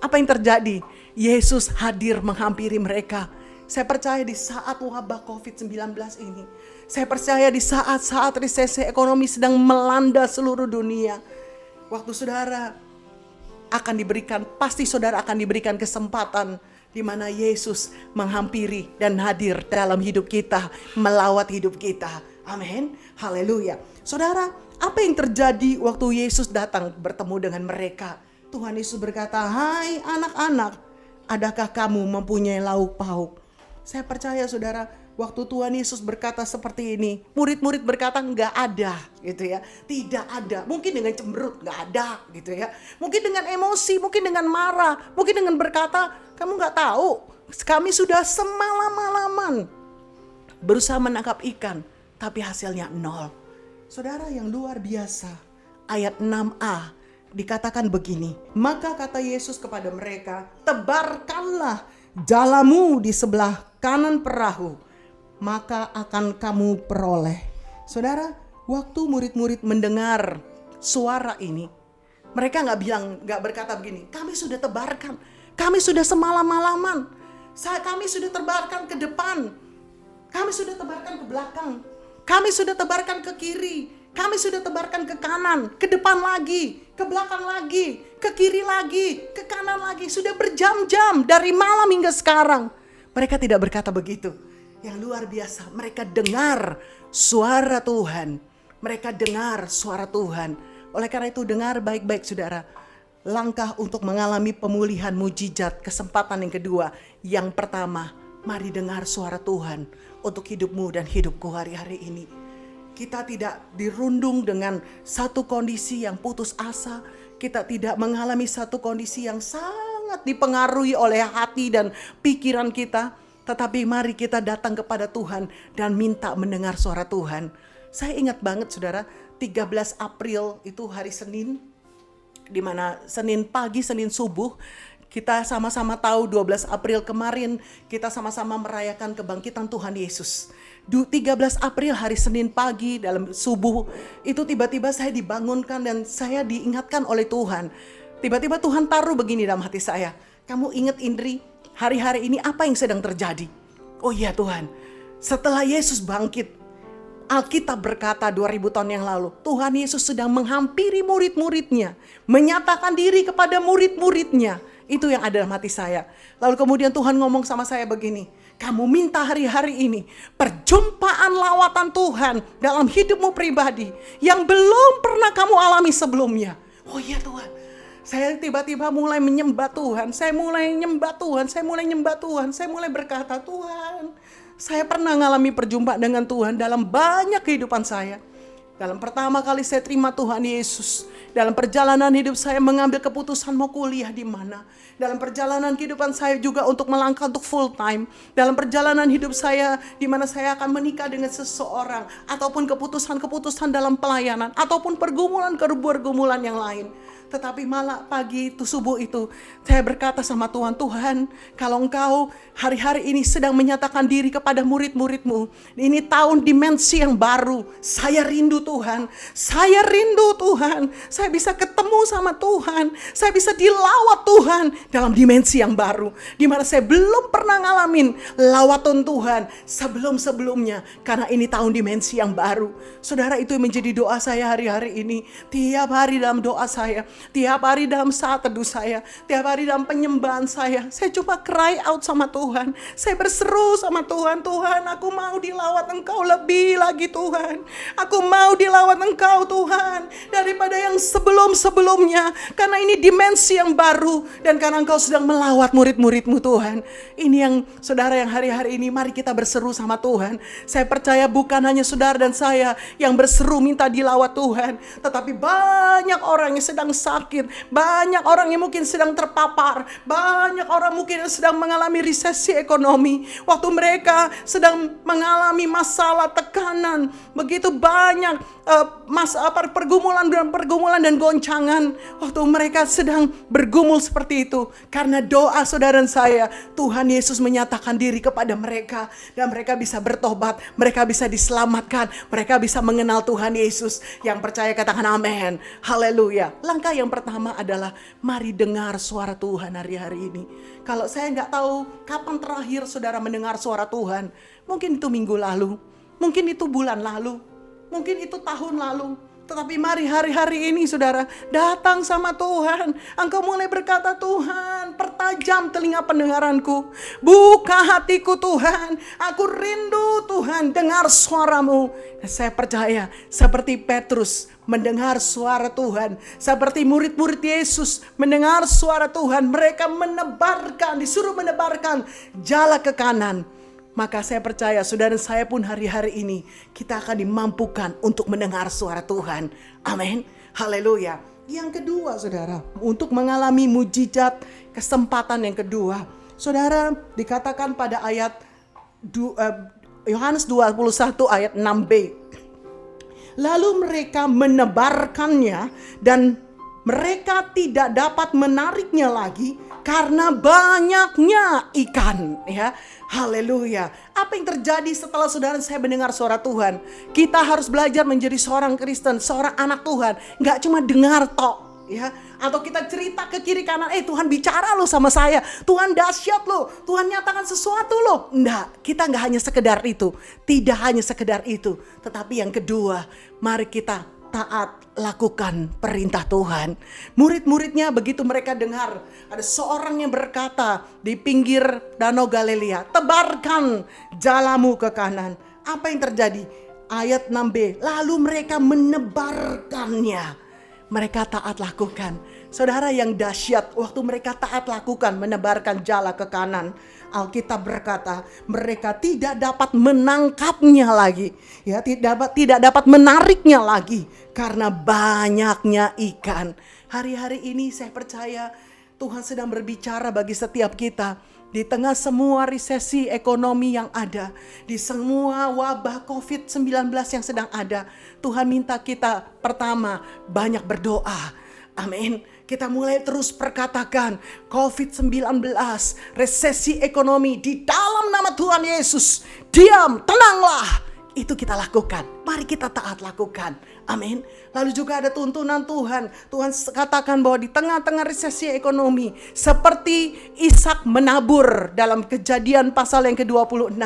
apa yang terjadi? Yesus hadir menghampiri mereka. Saya percaya di saat wabah COVID-19 ini, saya percaya di saat-saat resesi ekonomi sedang melanda seluruh dunia, waktu saudara pasti saudara akan diberikan kesempatan di mana Yesus menghampiri dan hadir dalam hidup kita, melawat hidup kita. Amin. Haleluya. Saudara, apa yang terjadi waktu Yesus datang bertemu dengan mereka? Tuhan Yesus berkata, hai anak-anak, adakah kamu mempunyai lauk pauk? Saya percaya saudara, waktu Tuhan Yesus berkata seperti ini, murid-murid berkata enggak ada gitu ya. Tidak ada, mungkin dengan cemberut enggak ada gitu ya. Mungkin dengan emosi, mungkin dengan marah, mungkin dengan berkata, kamu enggak tahu, kami sudah semalam-malaman berusaha menangkap ikan, tapi hasilnya nol. Saudara, yang luar biasa, ayat 6a dikatakan begini, maka kata Yesus kepada mereka, tebarkanlah jalamu di sebelah kanan perahu, maka akan kamu peroleh. Saudara, waktu murid-murid mendengar suara ini, mereka nggak berkata begini, kami sudah tebarkan, kami sudah semalam-malaman, kami sudah tebarkan ke depan, kami sudah tebarkan ke belakang, kami sudah tebarkan ke kiri, Kami sudah tebarkan ke kanan, ke depan lagi, ke belakang lagi, ke kiri lagi, ke kanan lagi. Sudah berjam-jam dari malam hingga sekarang. Mereka tidak berkata begitu. Yang luar biasa, mereka dengar suara Tuhan. Mereka dengar suara Tuhan. Oleh karena itu dengar baik-baik saudara. Langkah untuk mengalami pemulihan mujizat, kesempatan yang kedua. Yang pertama, mari dengar suara Tuhan untuk hidupmu dan hidupku hari-hari ini. Kita tidak dirundung dengan satu kondisi yang putus asa. Kita tidak mengalami satu kondisi yang sangat dipengaruhi oleh hati dan pikiran kita. Tetapi mari kita datang kepada Tuhan dan minta mendengar suara Tuhan. Saya ingat banget saudara, 13 April itu hari Senin. Di mana Senin pagi, Senin subuh. Kita sama-sama tahu 12 April kemarin kita sama-sama merayakan kebangkitan Tuhan Yesus. 13 April hari Senin pagi dalam subuh itu tiba-tiba saya dibangunkan dan saya diingatkan oleh Tuhan. Tiba-tiba Tuhan taruh begini dalam hati saya. Kamu ingat Indri, hari-hari ini apa yang sedang terjadi? Oh iya Tuhan, setelah Yesus bangkit, Alkitab berkata 2000 tahun yang lalu, Tuhan Yesus sedang menghampiri murid-muridnya, menyatakan diri kepada murid-muridnya. Itu yang ada dalam hati saya. Lalu kemudian Tuhan ngomong sama saya begini, kamu minta hari-hari ini perjumpaan lawatan Tuhan dalam hidupmu pribadi yang belum pernah kamu alami sebelumnya. Oh iya Tuhan, saya tiba-tiba mulai menyembah Tuhan, saya mulai nyembah Tuhan, saya mulai berkata, Tuhan, saya pernah mengalami perjumpaan dengan Tuhan dalam banyak kehidupan saya. Dalam pertama kali saya terima Tuhan Yesus, dalam perjalanan hidup saya mengambil keputusan mau kuliah di mana. Dalam perjalanan kehidupan saya juga untuk melangkah untuk full time. Dalam perjalanan hidup saya di mana saya akan menikah dengan seseorang. Ataupun keputusan-keputusan dalam pelayanan. Ataupun pergumulan yang lain. Tetapi malah pagi itu, subuh itu, saya berkata sama Tuhan, Tuhan, kalau Engkau hari-hari ini sedang menyatakan diri kepada murid-muridmu, ini tahun dimensi yang baru, saya rindu Tuhan, saya bisa ketemu sama Tuhan, saya bisa dilawat Tuhan dalam dimensi yang baru, di mana saya belum pernah ngalamin lawatan Tuhan sebelum-sebelumnya, karena ini tahun dimensi yang baru. Saudara, itu yang menjadi doa saya hari-hari ini, tiap hari dalam doa saya, tiap hari dalam saat teduh saya, tiap hari dalam penyembahan saya cuma cry out sama Tuhan. Saya berseru sama Tuhan, Tuhan, aku mau dilawat Engkau lebih lagi Tuhan. Aku mau dilawat Engkau Tuhan daripada yang sebelum-sebelumnya. Karena ini dimensi yang baru dan karena Engkau sedang melawat murid-muridmu Tuhan. Ini yang saudara yang hari-hari ini mari kita berseru sama Tuhan. Saya percaya bukan hanya saudara dan saya yang berseru minta dilawat Tuhan, tetapi banyak orang yang sedang sakit, banyak orang yang mungkin sedang terpapar, banyak orang mungkin yang sedang mengalami resesi ekonomi. Waktu mereka sedang mengalami masalah, tekanan, begitu banyak pergumulan dan goncangan. Waktu mereka sedang bergumul seperti itu, karena doa saudara dan saya, Tuhan Yesus menyatakan diri kepada mereka dan mereka bisa bertobat, mereka bisa diselamatkan, mereka bisa mengenal Tuhan Yesus. Yang percaya katakan amin. Haleluya. Langkah yang pertama adalah mari dengar suara Tuhan hari-hari ini. Kalau saya nggak tahu kapan terakhir saudara mendengar suara Tuhan, mungkin itu minggu lalu, mungkin itu bulan lalu, mungkin itu tahun lalu. Tetapi mari hari-hari ini saudara datang sama Tuhan. Engkau mulai berkata, Tuhan, pertajam telinga pendengaranku, buka hatiku Tuhan. Aku rindu Tuhan dengar suaramu. Dan saya percaya seperti Petrus mendengar suara Tuhan, seperti murid-murid Yesus mendengar suara Tuhan, mereka disuruh menebarkan jala ke kanan. Maka saya percaya saudara dan saya pun hari-hari ini kita akan dimampukan untuk mendengar suara Tuhan. Amin. Haleluya. Yang kedua saudara, untuk mengalami mujizat kesempatan yang kedua, saudara dikatakan pada ayat Yohanes 21 ayat 6b. Lalu mereka menebarkannya dan mereka tidak dapat menariknya lagi karena banyaknya ikan, ya. Haleluya. Apa yang terjadi setelah saudara saya mendengar suara Tuhan? Kita harus belajar menjadi seorang Kristen, seorang anak Tuhan. Gak cuma dengar tok. ya, atau kita cerita ke kiri kanan, Tuhan bicara loh sama saya, Tuhan dahsyat loh, Tuhan nyatakan sesuatu loh. Enggak, kita enggak hanya sekedar itu, tidak hanya sekedar itu, tetapi yang kedua, mari kita taat lakukan perintah Tuhan. Murid-muridnya begitu mereka dengar ada seorang yang berkata di pinggir Danau Galilea, tebarkan jalamu ke kanan. Apa yang terjadi? Ayat 6b, lalu mereka menebarkannya. Mereka taat lakukan. Saudara, yang dahsyat, waktu mereka taat lakukan menebarkan jala ke kanan, Alkitab berkata mereka tidak dapat menangkapnya lagi, ya, tidak dapat menariknya lagi karena banyaknya ikan. Hari-hari ini saya percaya Tuhan sedang berbicara bagi setiap kita. Di tengah semua resesi ekonomi yang ada, di semua wabah COVID-19 yang sedang ada, Tuhan minta kita pertama banyak berdoa. Amin. Kita mulai terus perkatakan COVID-19, resesi ekonomi, di dalam nama Tuhan Yesus, diam, tenanglah. Itu kita lakukan. Mari kita taat lakukan. Amin. Lalu juga ada tuntunan Tuhan. Tuhan katakan bahwa di tengah-tengah resesi ekonomi, seperti Ishak menabur dalam Kejadian pasal yang ke-26.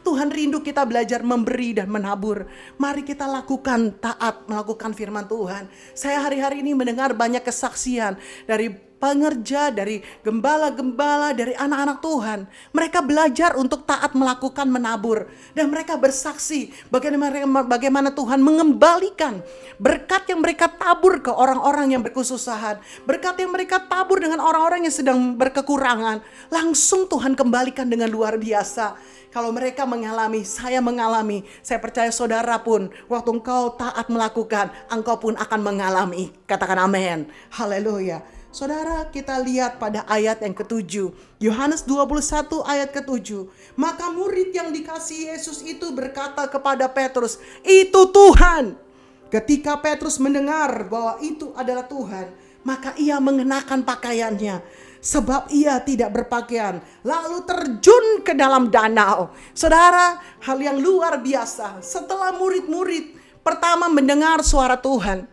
Tuhan rindu kita belajar memberi dan menabur. Mari kita lakukan taat melakukan firman Tuhan. Saya hari-hari ini mendengar banyak kesaksian dari pengerja, dari gembala-gembala, dari anak-anak Tuhan. Mereka belajar untuk taat melakukan menabur. Dan mereka bersaksi bagaimana Tuhan mengembalikan berkat yang mereka tabur ke orang-orang yang berkesusahan. Berkat yang mereka tabur dengan orang-orang yang sedang berkekurangan. Langsung Tuhan kembalikan dengan luar biasa. Kalau mereka mengalami, saya mengalami. Saya percaya saudara pun, waktu engkau taat melakukan, engkau pun akan mengalami. Katakan amin. Haleluya. Saudara, kita lihat pada ayat yang ke-7. Yohanes 21 ayat ke-7. Maka murid yang dikasihi Yesus itu berkata kepada Petrus, "Itu Tuhan." Ketika Petrus mendengar bahwa itu adalah Tuhan, maka ia mengenakan pakaiannya, sebab ia tidak berpakaian, lalu terjun ke dalam danau. Saudara, hal yang luar biasa. Setelah murid-murid pertama mendengar suara Tuhan,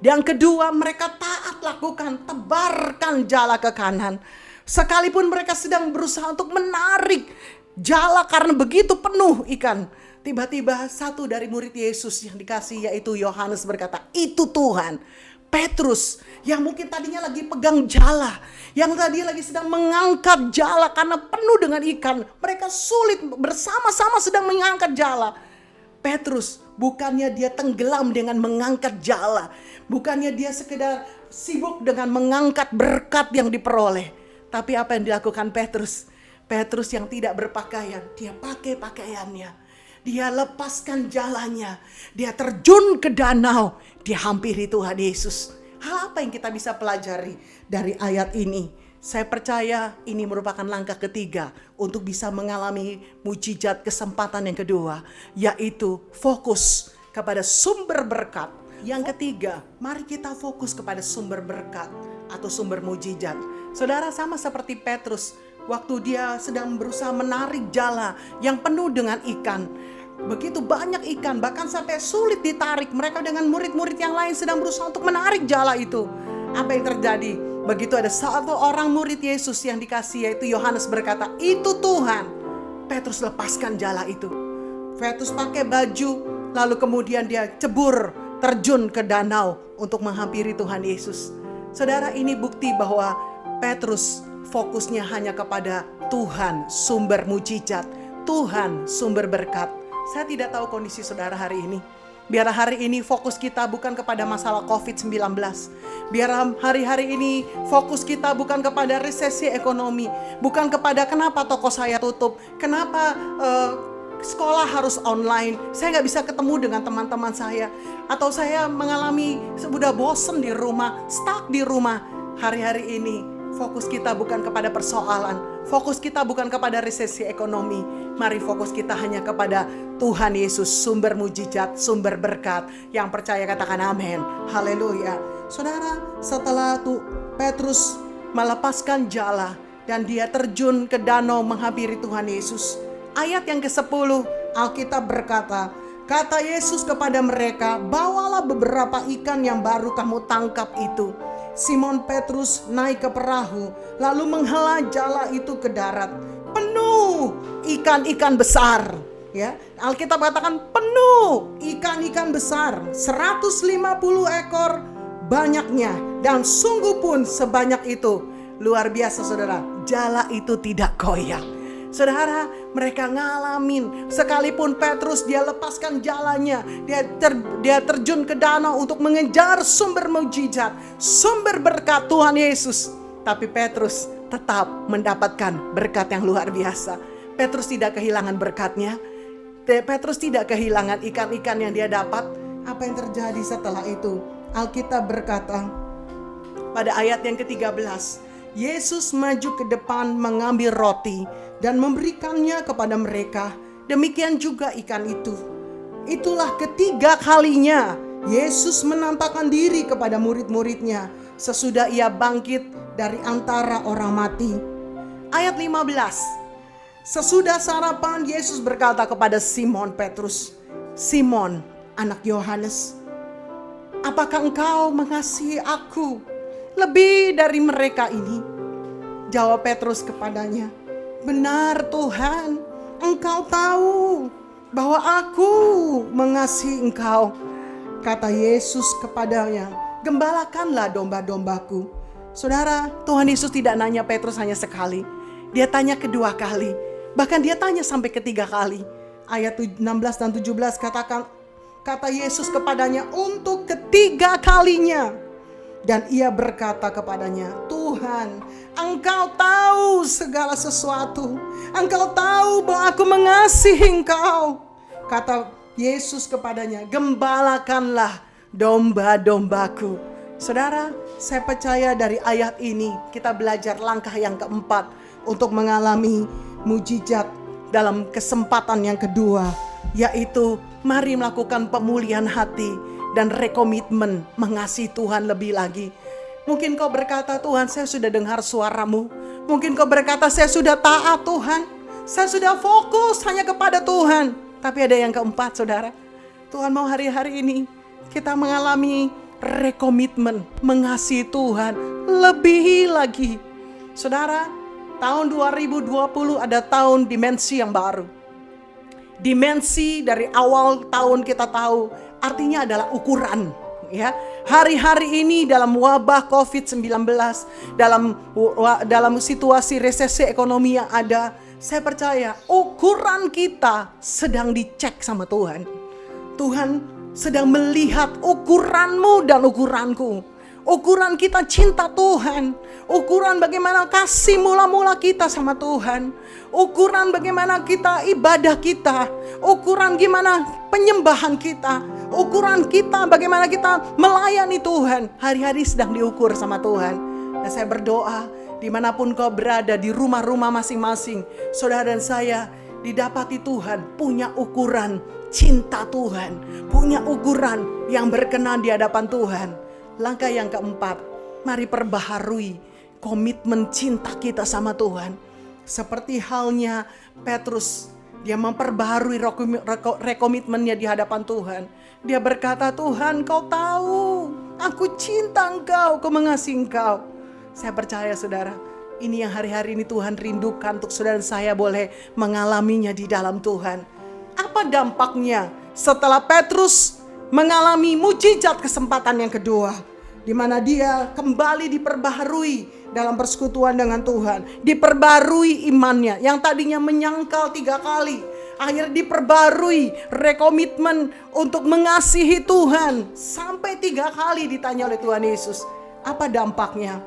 yang kedua, mereka taat lakukan, tebarkan jala ke kanan. Sekalipun mereka sedang berusaha untuk menarik jala karena begitu penuh ikan. Tiba-tiba satu dari murid Yesus yang dikasih, yaitu Yohanes, berkata, "Itu Tuhan." Petrus yang mungkin tadinya lagi pegang jala, yang tadi lagi sedang mengangkat jala karena penuh dengan ikan. Mereka sulit, bersama-sama sedang mengangkat jala. Petrus, bukannya dia tenggelam dengan mengangkat jala, bukannya dia sekedar sibuk dengan mengangkat berkat yang diperoleh, tapi apa yang dilakukan Petrus? Petrus yang tidak berpakaian, dia pakai pakaiannya, dia lepaskan jalannya, dia terjun ke danau, dia hampiri Tuhan Yesus. Hal apa yang kita bisa pelajari dari ayat ini? Saya percaya ini merupakan langkah ketiga untuk bisa mengalami mujizat kesempatan yang kedua, yaitu fokus kepada sumber berkat. Yang ketiga, mari kita fokus kepada sumber berkat atau sumber mujizat. Saudara, sama seperti Petrus, waktu dia sedang berusaha menarik jala yang penuh dengan ikan. Begitu banyak ikan, bahkan sampai sulit ditarik. Mereka dengan murid-murid yang lain sedang berusaha untuk menarik jala itu. Apa yang terjadi? Begitu ada satu orang murid Yesus yang dikasih, yaitu Yohanes, berkata, "Itu Tuhan." Petrus lepaskan jala itu. Petrus pakai baju, lalu kemudian dia terjun ke danau untuk menghampiri Tuhan Yesus. Saudara, ini bukti bahwa Petrus fokusnya hanya kepada Tuhan sumber mujizat, Tuhan sumber berkat. Saya tidak tahu kondisi saudara hari ini. Biar hari ini fokus kita bukan kepada masalah COVID-19. Biar hari-hari ini fokus kita bukan kepada resesi ekonomi. Bukan kepada kenapa toko saya tutup. Kenapa sekolah harus online. Saya gak bisa ketemu dengan teman-teman saya. Atau saya mengalami sudah bosen di rumah, stuck di rumah. Hari-hari ini fokus kita bukan kepada persoalan. Fokus kita bukan kepada resesi ekonomi. Mari fokus kita hanya kepada Tuhan Yesus, sumber mujizat, sumber berkat. Yang percaya katakan amin. Haleluya. Saudara, setelah Petrus melepaskan jala dan dia terjun ke danau menghampiri Tuhan Yesus, ayat yang ke-10 Alkitab berkata, Kata Yesus kepada mereka, bawalah beberapa ikan yang baru kamu tangkap itu. Simon Petrus naik ke perahu, lalu menghela jala itu ke darat. Penuh ikan-ikan besar. Ya, Alkitab katakan penuh ikan-ikan besar, 150 ekor banyaknya, dan sungguh pun sebanyak itu. Luar biasa saudara, jala itu tidak goyah. Saudara, mereka ngalamin, sekalipun Petrus dia lepaskan jalannya, dia terjun ke danau untuk mengejar sumber mujizat, sumber berkat Tuhan Yesus. Tapi Petrus tetap mendapatkan berkat yang luar biasa. Petrus tidak kehilangan berkatnya. Petrus tidak kehilangan ikan-ikan yang dia dapat. Apa yang terjadi setelah itu? Alkitab berkata pada ayat yang ke-13, Yesus maju ke depan mengambil roti dan memberikannya kepada mereka. Demikian juga ikan itu. Itulah ketiga kalinya Yesus menampakkan diri kepada murid-muridnya sesudah ia bangkit dari antara orang mati. Ayat 15. Sesudah sarapan, Yesus berkata kepada Simon Petrus, Simon, anak Yohanes, apakah engkau mengasihi aku lebih dari mereka ini? Jawab Petrus kepadanya, benar Tuhan, engkau tahu bahwa aku mengasihi engkau. Kata Yesus kepadanya, gembalakanlah domba-dombaku. Saudara, Tuhan Yesus tidak nanya Petrus hanya sekali. Dia tanya kedua kali. Bahkan dia tanya sampai ketiga kali. Ayat 16 dan 17 kata Yesus kepadanya untuk ketiga kalinya. Dan ia berkata kepadanya, Tuhan, engkau tahu segala sesuatu. Engkau tahu bahwa aku mengasihi engkau. Kata Yesus kepadanya, gembalakanlah domba-dombaku. Saudara, saya percaya dari ayat ini kita belajar langkah yang keempat untuk mengalami mujizat dalam kesempatan yang kedua, yaitu mari melakukan pemulihan hati dan rekomitmen mengasihi Tuhan lebih lagi. Mungkin kau berkata, Tuhan, saya sudah dengar suaramu. Mungkin kau berkata, saya sudah taat Tuhan, saya sudah fokus hanya kepada Tuhan. Tapi ada yang keempat saudara, Tuhan mau hari-hari ini kita mengalami rekomitmen mengasihi Tuhan lebih lagi. Saudara, tahun 2020 ada tahun dimensi yang baru. Dimensi dari awal tahun kita tahu artinya adalah ukuran. Ya, hari-hari ini dalam wabah COVID-19, dalam situasi resesi ekonomi yang ada, saya percaya ukuran kita sedang dicek sama Tuhan. Tuhan sedang melihat ukuranmu dan ukuranku. Ukuran kita cinta Tuhan. Ukuran bagaimana kasih mula-mula kita sama Tuhan. Ukuran bagaimana kita ibadah kita. Ukuran gimana penyembahan kita. Ukuran kita bagaimana kita melayani Tuhan. Hari-hari sedang diukur sama Tuhan. Dan saya berdoa dimanapun kau berada, di rumah-rumah masing-masing, saudara dan saya didapati Tuhan punya ukuran cinta Tuhan. Punya ukuran yang berkenan di hadapan Tuhan. Langkah yang keempat, mari perbaharui komitmen cinta kita sama Tuhan. Seperti halnya Petrus, dia memperbaharui rekomitmennya di hadapan Tuhan. Dia berkata, Tuhan, kau tahu aku cinta engkau, aku mengasihi engkau. Saya percaya saudara, ini yang hari-hari ini Tuhan rindukan untuk saudara dan saya boleh mengalaminya di dalam Tuhan. Apa dampaknya setelah Petrus mengalami mujizat kesempatan yang kedua, di mana dia kembali diperbaharui dalam persekutuan dengan Tuhan, diperbarui imannya yang tadinya menyangkal 3 kali, akhirnya diperbarui rekomitmen untuk mengasihi Tuhan sampai 3 kali ditanya oleh Tuhan Yesus. Apa dampaknya?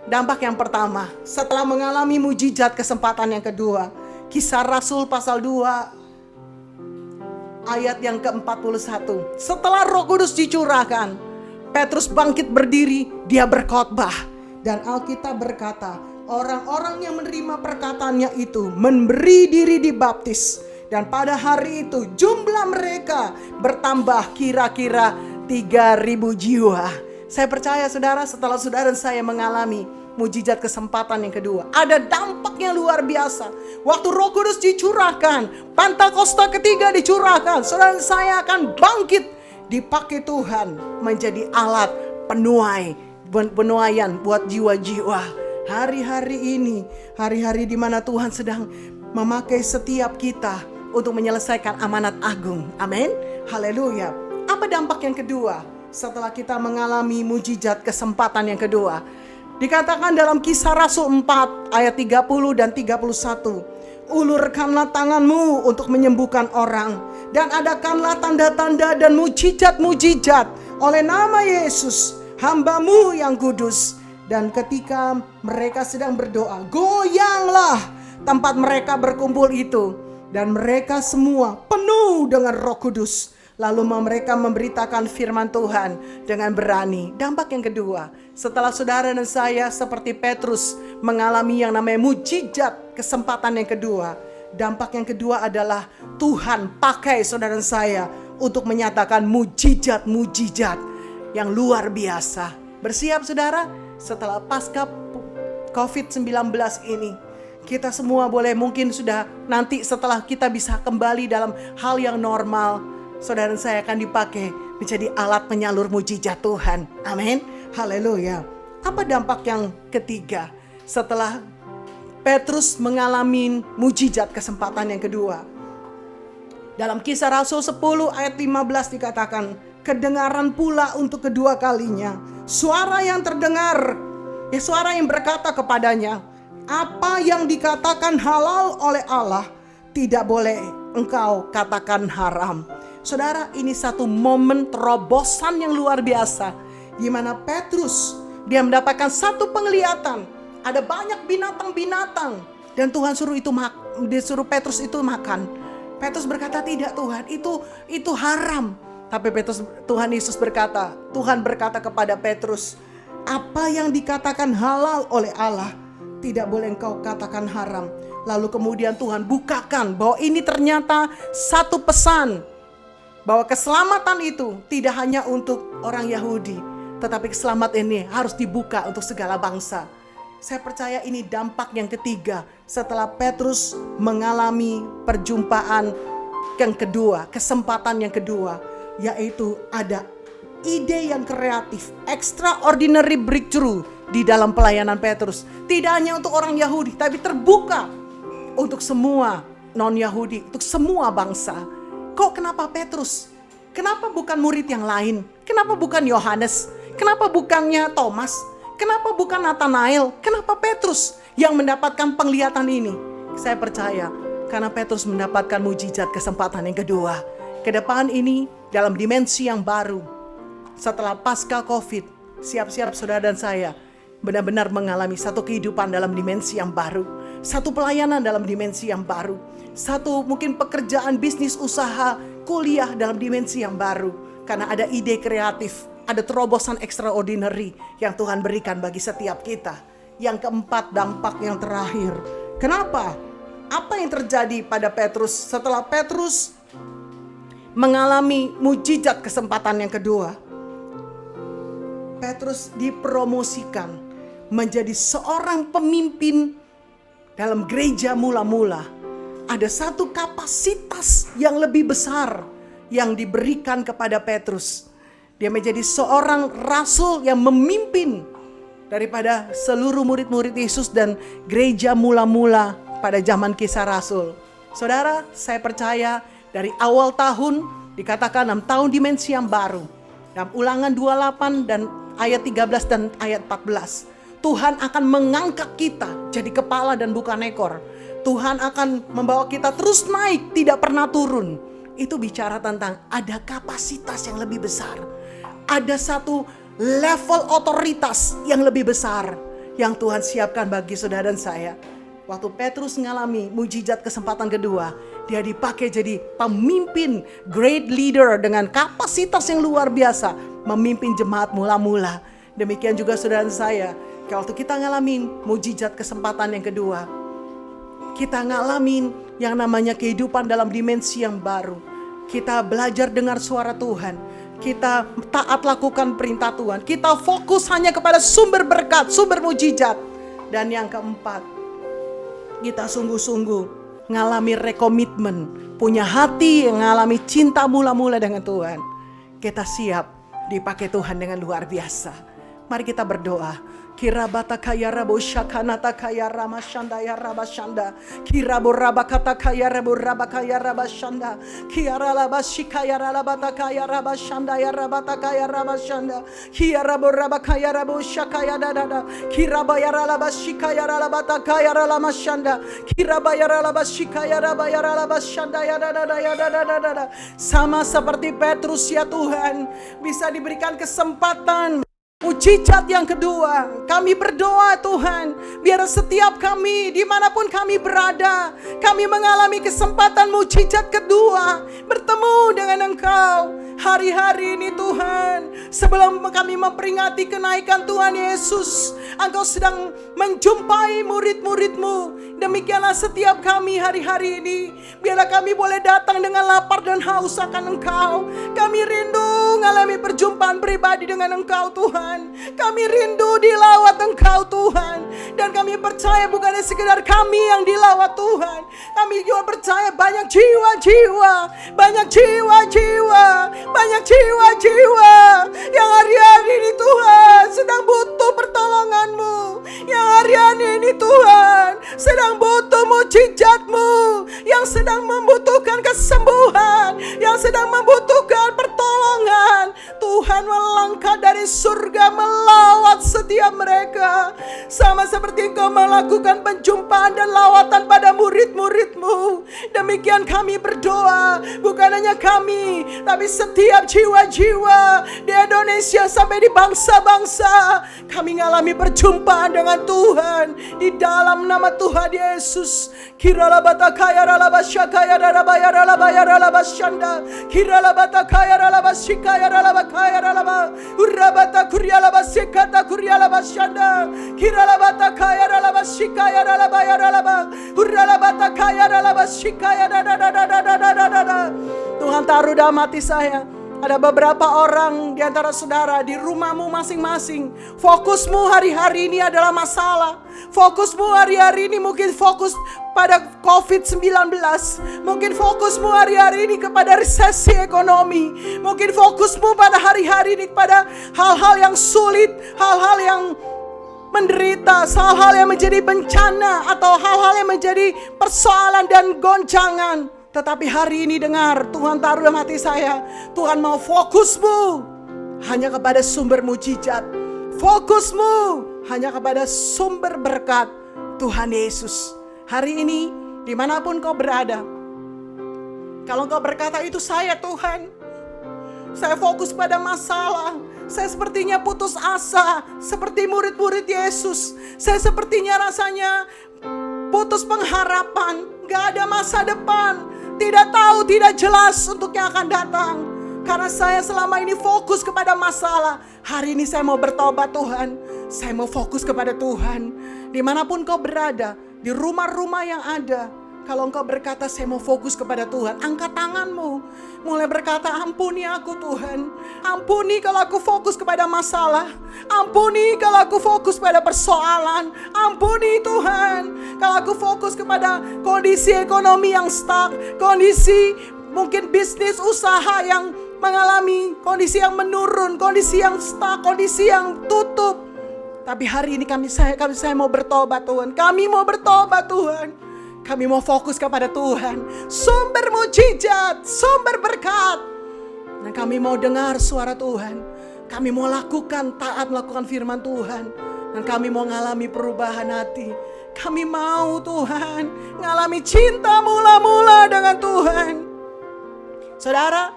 Dampak yang pertama, setelah mengalami mujizat kesempatan yang kedua, Kisah Rasul pasal 2 ayat yang ke-41. Setelah Roh Kudus dicurahkan, Petrus bangkit berdiri, dia berkhotbah. Dan Alkitab berkata, orang-orang yang menerima perkataannya itu memberi diri dibaptis. Dan pada hari itu jumlah mereka bertambah kira-kira 3.000 jiwa. Saya percaya saudara, setelah saudara dan saya mengalami mujizat kesempatan yang kedua. Ada dampak yang luar biasa. Waktu Roh Kudus dicurahkan, Pentakosta ketiga dicurahkan, saudara saya akan bangkit, dipakai Tuhan menjadi alat penuaian buat jiwa-jiwa. Hari-hari ini, hari-hari di mana Tuhan sedang memakai setiap kita untuk menyelesaikan amanat agung. Amin. Haleluya. Apa dampak yang kedua setelah kita mengalami mujizat kesempatan yang kedua? Dikatakan dalam Kisah Rasul 4 ayat 30 dan 31. Ulurkanlah tanganmu untuk menyembuhkan orang, dan adakanlah tanda-tanda dan mujizat-mujizat oleh nama Yesus, hamba-Mu yang kudus. Dan ketika mereka sedang berdoa, goyanglah tempat mereka berkumpul itu, dan mereka semua penuh dengan Roh Kudus. Lalu mereka memberitakan firman Tuhan dengan berani. Dampak yang kedua, setelah saudara dan saya seperti Petrus mengalami yang namanya mujizat kesempatan yang kedua, dampak yang kedua adalah Tuhan pakai saudara dan saya untuk menyatakan mujizat-mujizat yang luar biasa. Bersiap saudara, setelah pasca COVID-19 ini, kita semua boleh mungkin sudah nanti setelah kita bisa kembali dalam hal yang normal, saudara dan saya akan dipakai menjadi alat penyalur mujizat Tuhan. Amin. Haleluya. Apa dampak yang ketiga setelah Petrus mengalami mujizat kesempatan yang kedua? Dalam Kisah Rasul 10 ayat 15 dikatakan, kedengaran pula untuk kedua kalinya suara yang terdengar, suara yang berkata kepadanya, apa yang dikatakan halal oleh Allah tidak boleh engkau katakan haram. Saudara, ini satu momen terobosan yang luar biasa, di mana Petrus dia mendapatkan satu penglihatan. Ada banyak binatang-binatang, dan Tuhan disuruh Petrus itu makan. Petrus berkata, tidak Tuhan, itu haram. Tapi Tuhan Yesus berkata, Tuhan berkata kepada Petrus, apa yang dikatakan halal oleh Allah tidak boleh engkau katakan haram. Lalu kemudian Tuhan bukakan bahwa ini ternyata satu pesan, bahwa keselamatan itu tidak hanya untuk orang Yahudi, tetapi keselamatan ini harus dibuka untuk segala bangsa. Saya percaya ini dampak yang ketiga setelah Petrus mengalami perjumpaan yang kedua, kesempatan yang kedua, yaitu ada ide yang kreatif, extraordinary breakthrough di dalam pelayanan Petrus. Tidak hanya untuk orang Yahudi, tapi terbuka untuk semua non-Yahudi, untuk semua bangsa. Kok kenapa Petrus? Kenapa bukan murid yang lain? Kenapa bukan Yohanes? Kenapa bukannya Thomas? Kenapa bukan Nathanael? Kenapa Petrus yang mendapatkan penglihatan ini? Saya percaya karena Petrus mendapatkan mujizat kesempatan yang kedua. Ke depan ini dalam dimensi yang baru. Setelah pasca COVID, siap-siap saudara dan saya benar-benar mengalami satu kehidupan dalam dimensi yang baru. Satu pelayanan dalam dimensi yang baru. Satu mungkin pekerjaan, bisnis, usaha, kuliah dalam dimensi yang baru. Karena ada ide kreatif, ada terobosan extraordinary yang Tuhan berikan bagi setiap kita. Yang keempat, dampak yang terakhir. Kenapa? Apa yang terjadi pada Petrus setelah Petrus mengalami mujizat kesempatan yang kedua? Petrus dipromosikan menjadi seorang pemimpin dalam gereja mula-mula. Ada satu kapasitas yang lebih besar yang diberikan kepada Petrus. Dia menjadi seorang rasul yang memimpin daripada seluruh murid-murid Yesus dan gereja mula-mula pada zaman Kisah Rasul. Saudara, saya percaya dari awal tahun dikatakan 6 tahun dimensi yang baru. Dalam Ulangan 28 dan ayat 13 dan ayat 14. Tuhan akan mengangkat kita jadi kepala dan bukan ekor. Tuhan akan membawa kita terus naik, tidak pernah turun. Itu bicara tentang ada kapasitas yang lebih besar. Ada satu level otoritas yang lebih besar yang Tuhan siapkan bagi saudara dan saya. Waktu Petrus mengalami mujizat kesempatan kedua, dia dipakai jadi pemimpin, great leader dengan kapasitas yang luar biasa, memimpin jemaat mula-mula. Demikian juga saudara dan saya, waktu kita ngalamin mujizat kesempatan yang kedua, kita ngalamin yang namanya kehidupan dalam dimensi yang baru. Kita belajar dengar suara Tuhan. Kita taat lakukan perintah Tuhan. Kita fokus hanya kepada sumber berkat, sumber mujizat. Dan yang keempat, kita sungguh-sungguh ngalami rekomitmen, punya hati yang ngalami cinta mula-mula dengan Tuhan. Kita siap dipakai Tuhan dengan luar biasa. Mari kita berdoa. Kirabata kaya rabo syakanata kaya rama shanda ya raba shanda. Kirabo raba kata kaya rabo raba kaya raba shanda. Kiara laba shikaya ralabata kaya raba shanda ya rabata kaya raba shanda. Kiarabo raba kaya rabo shakaya dadada. Kiraba ya ralaba shikaya ralabata kaya ralama shanda. Kiraba ya ralaba shikaya raba ya ralaba shanda ya dadada ya dadada. Sama seperti Petrus ya Tuhan, bisa diberikan kesempatan. Mujizat yang kedua, kami berdoa Tuhan, biar setiap kami dimanapun kami berada, kami mengalami kesempatan mujizat kedua, bertemu dengan Engkau. Hari-hari ini Tuhan, sebelum kami memperingati kenaikan Tuhan Yesus, Engkau sedang menjumpai murid-murid-Mu. Demikianlah setiap kami hari-hari ini, biarlah kami boleh datang dengan lapar dan haus akan Engkau. Kami rindu mengalami perjumpaan pribadi dengan Engkau Tuhan. Kami rindu dilawat Engkau Tuhan. Dan kami percaya bukan sekedar kami yang dilawat Tuhan, kami juga percaya banyak jiwa-jiwa, banyak jiwa-jiwa, banyak jiwa-jiwa yang hari-hari ini Tuhan sedang butuh pertolongan-Mu, yang hari-hari ini Tuhan sedang butuh mujizat-Mu, yang sedang membutuhkan kesembuhan, yang sedang membutuhkan pertolongan. Tuhan melangkah dari surga melawat setiap mereka, sama seperti Engkau melakukan penjumpaan dan lawatan pada murid-murid-Mu. Demikian kami berdoa, bukan hanya kami, tapi setiap jiwa-jiwa di Indonesia sampai di bangsa-bangsa, kami mengalami perjumpaan dengan Tuhan di dalam nama Tuhan Yesus. Kirala bata kaya rala basyakaya rala bayar rala bayar rala basyanda. Kirala bata kaya rala basyikaya rala bakaya rala ba. Urabata kuryala basikata kuryala basyanda. Kirala bata kaya rala basyikaya rala bayar rala ba. Urala bata kaya rala basyikaya da da da da da da da da. Tuhan taruh dalam hati saya, ada beberapa orang di antara saudara di rumahmu masing-masing. Fokusmu hari-hari ini adalah masalah. Fokusmu hari-hari ini mungkin fokus pada COVID-19. Mungkin fokusmu hari-hari ini kepada resesi ekonomi. Mungkin fokusmu pada hari-hari ini kepada hal-hal yang sulit, hal-hal yang menderita, hal-hal yang menjadi bencana, atau hal-hal yang menjadi persoalan dan goncangan. Tetapi hari ini dengar, Tuhan taruh dalam hati saya, Tuhan mau fokusmu hanya kepada sumber mujizat. Fokusmu hanya kepada sumber berkat Tuhan Yesus. Hari ini dimanapun kau berada, kalau kau berkata itu saya Tuhan, saya fokus pada masalah, saya sepertinya putus asa seperti murid-murid Yesus. Saya sepertinya rasanya putus pengharapan, gak ada masa depan, tidak tahu, tidak jelas untuk yang akan datang. Karena saya selama ini fokus kepada masalah. Hari ini saya mau bertobat Tuhan. Saya mau fokus kepada Tuhan. Dimanapun kau berada, di rumah-rumah yang ada, kalau engkau berkata saya mau fokus kepada Tuhan, angkat tanganmu. Mulai berkata, ampuni aku Tuhan. Ampuni kalau aku fokus kepada masalah. Ampuni kalau aku fokus pada persoalan. Ampuni Tuhan kalau aku fokus kepada kondisi ekonomi yang stuck, kondisi mungkin bisnis usaha yang mengalami kondisi yang menurun, kondisi yang stuck, kondisi yang tutup. Tapi hari ini saya mau bertobat Tuhan. Kami mau bertobat Tuhan. Kami mau fokus kepada Tuhan, sumber mujizat, sumber berkat. Dan kami mau dengar suara Tuhan. Kami mau lakukan, taat melakukan firman Tuhan. Dan kami mau mengalami perubahan hati. Kami mau Tuhan mengalami cinta mula-mula dengan Tuhan. Saudara,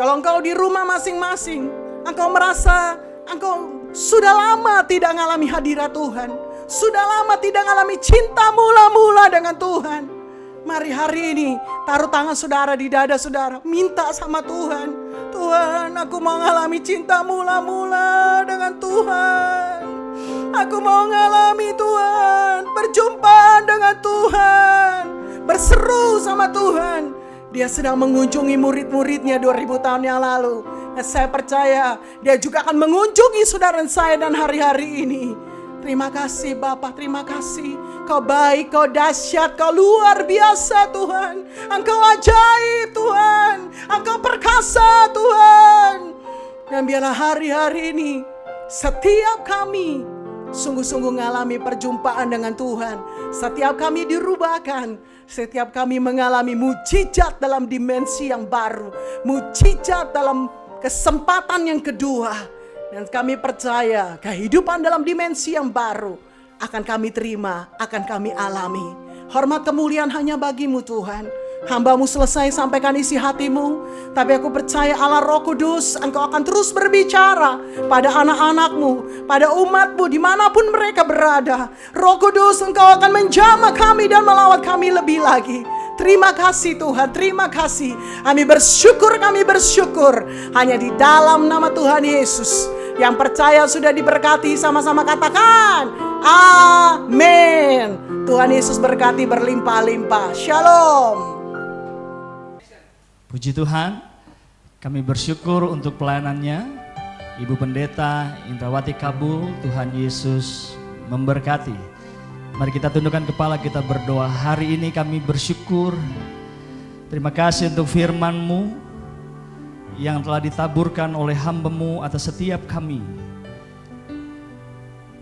kalau engkau di rumah masing-masing, engkau merasa engkau sudah lama tidak mengalami hadirat Tuhan, sudah lama tidak mengalami cinta mula-mula dengan Tuhan. Mari hari ini taruh tangan saudara di dada saudara, minta sama Tuhan. Tuhan, aku mau mengalami cinta mula-mula dengan Tuhan. Aku mau mengalami Tuhan, perjumpaan dengan Tuhan, berseru sama Tuhan. Dia sedang mengunjungi murid-muridnya 2000 tahun yang lalu. Dan saya percaya dia juga akan mengunjungi saudara dan saya dan hari-hari ini. Terima kasih Bapa, terima kasih. Kau baik, Kau dahsyat, Kau luar biasa Tuhan. Engkau ajaib Tuhan, Engkau perkasa Tuhan. Dan biarlah hari-hari ini setiap kami sungguh-sungguh mengalami perjumpaan dengan Tuhan. Setiap kami dirubahkan, setiap kami mengalami mujizat dalam dimensi yang baru, mujizat dalam kesempatan yang kedua. Dan kami percaya kehidupan dalam dimensi yang baru akan kami terima, akan kami alami. Hormat kemuliaan hanya bagi-Mu Tuhan. Hamba-Mu selesai sampaikan isi hati-Mu, tapi aku percaya Allah Roh Kudus, Engkau akan terus berbicara pada anak-anak-Mu, pada umat-Mu dimanapun mereka berada. Roh Kudus, Engkau akan menjamah kami dan melawat kami lebih lagi. Terima kasih Tuhan, terima kasih. Kami bersyukur hanya di dalam nama Tuhan Yesus. Yang percaya sudah diberkati, sama-sama katakan amin. Tuhan Yesus berkati berlimpah-limpah. Shalom. Puji Tuhan, kami bersyukur untuk pelayanannya Ibu Pendeta Indrawati Kabul. Tuhan Yesus memberkati. Mari kita tundukkan kepala, kita berdoa. Hari ini kami bersyukur. Terima kasih untuk firman-Mu yang telah ditaburkan oleh hamba-Mu atas setiap kami.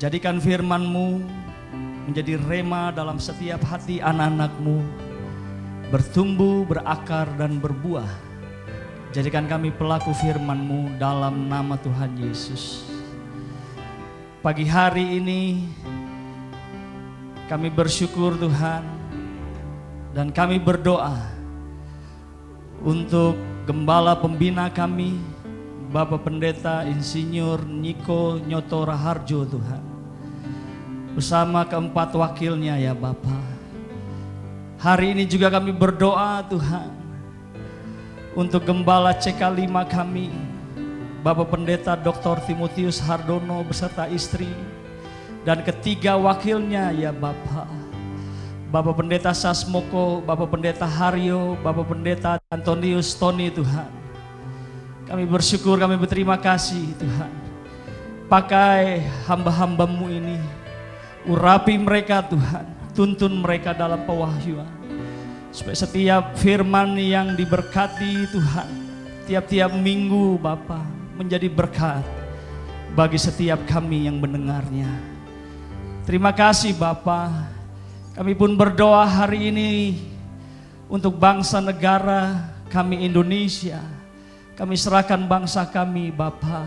Jadikan firman-Mu menjadi rema dalam setiap hati anak-anak-Mu, bertumbuh, berakar, dan berbuah. Jadikan kami pelaku firman-Mu dalam nama Tuhan Yesus. Pagi hari ini kami bersyukur Tuhan, dan kami berdoa untuk Gembala Pembina kami, Bapak Pendeta Insinyur Niko Nyoto Raharjo Tuhan, bersama keempat wakilnya ya Bapak. Hari ini juga kami berdoa Tuhan untuk Gembala CK5 kami, Bapak Pendeta Dr. Timotius Hardono beserta istri, dan ketiga wakilnya ya Bapak. Bapak Pendeta Sasmoko, Bapak Pendeta Haryo, Bapak Pendeta Antonius Tony Tuhan. Kami bersyukur, kami berterima kasih Tuhan. Pakai hamba-hamba-Mu ini, urapi mereka Tuhan, tuntun mereka dalam pewahyuan. Supaya setiap firman yang diberkati Tuhan, tiap-tiap minggu Bapa menjadi berkat bagi setiap kami yang mendengarnya. Terima kasih Bapa. Kami pun berdoa hari ini untuk bangsa negara kami Indonesia. Kami serahkan bangsa kami Bapa.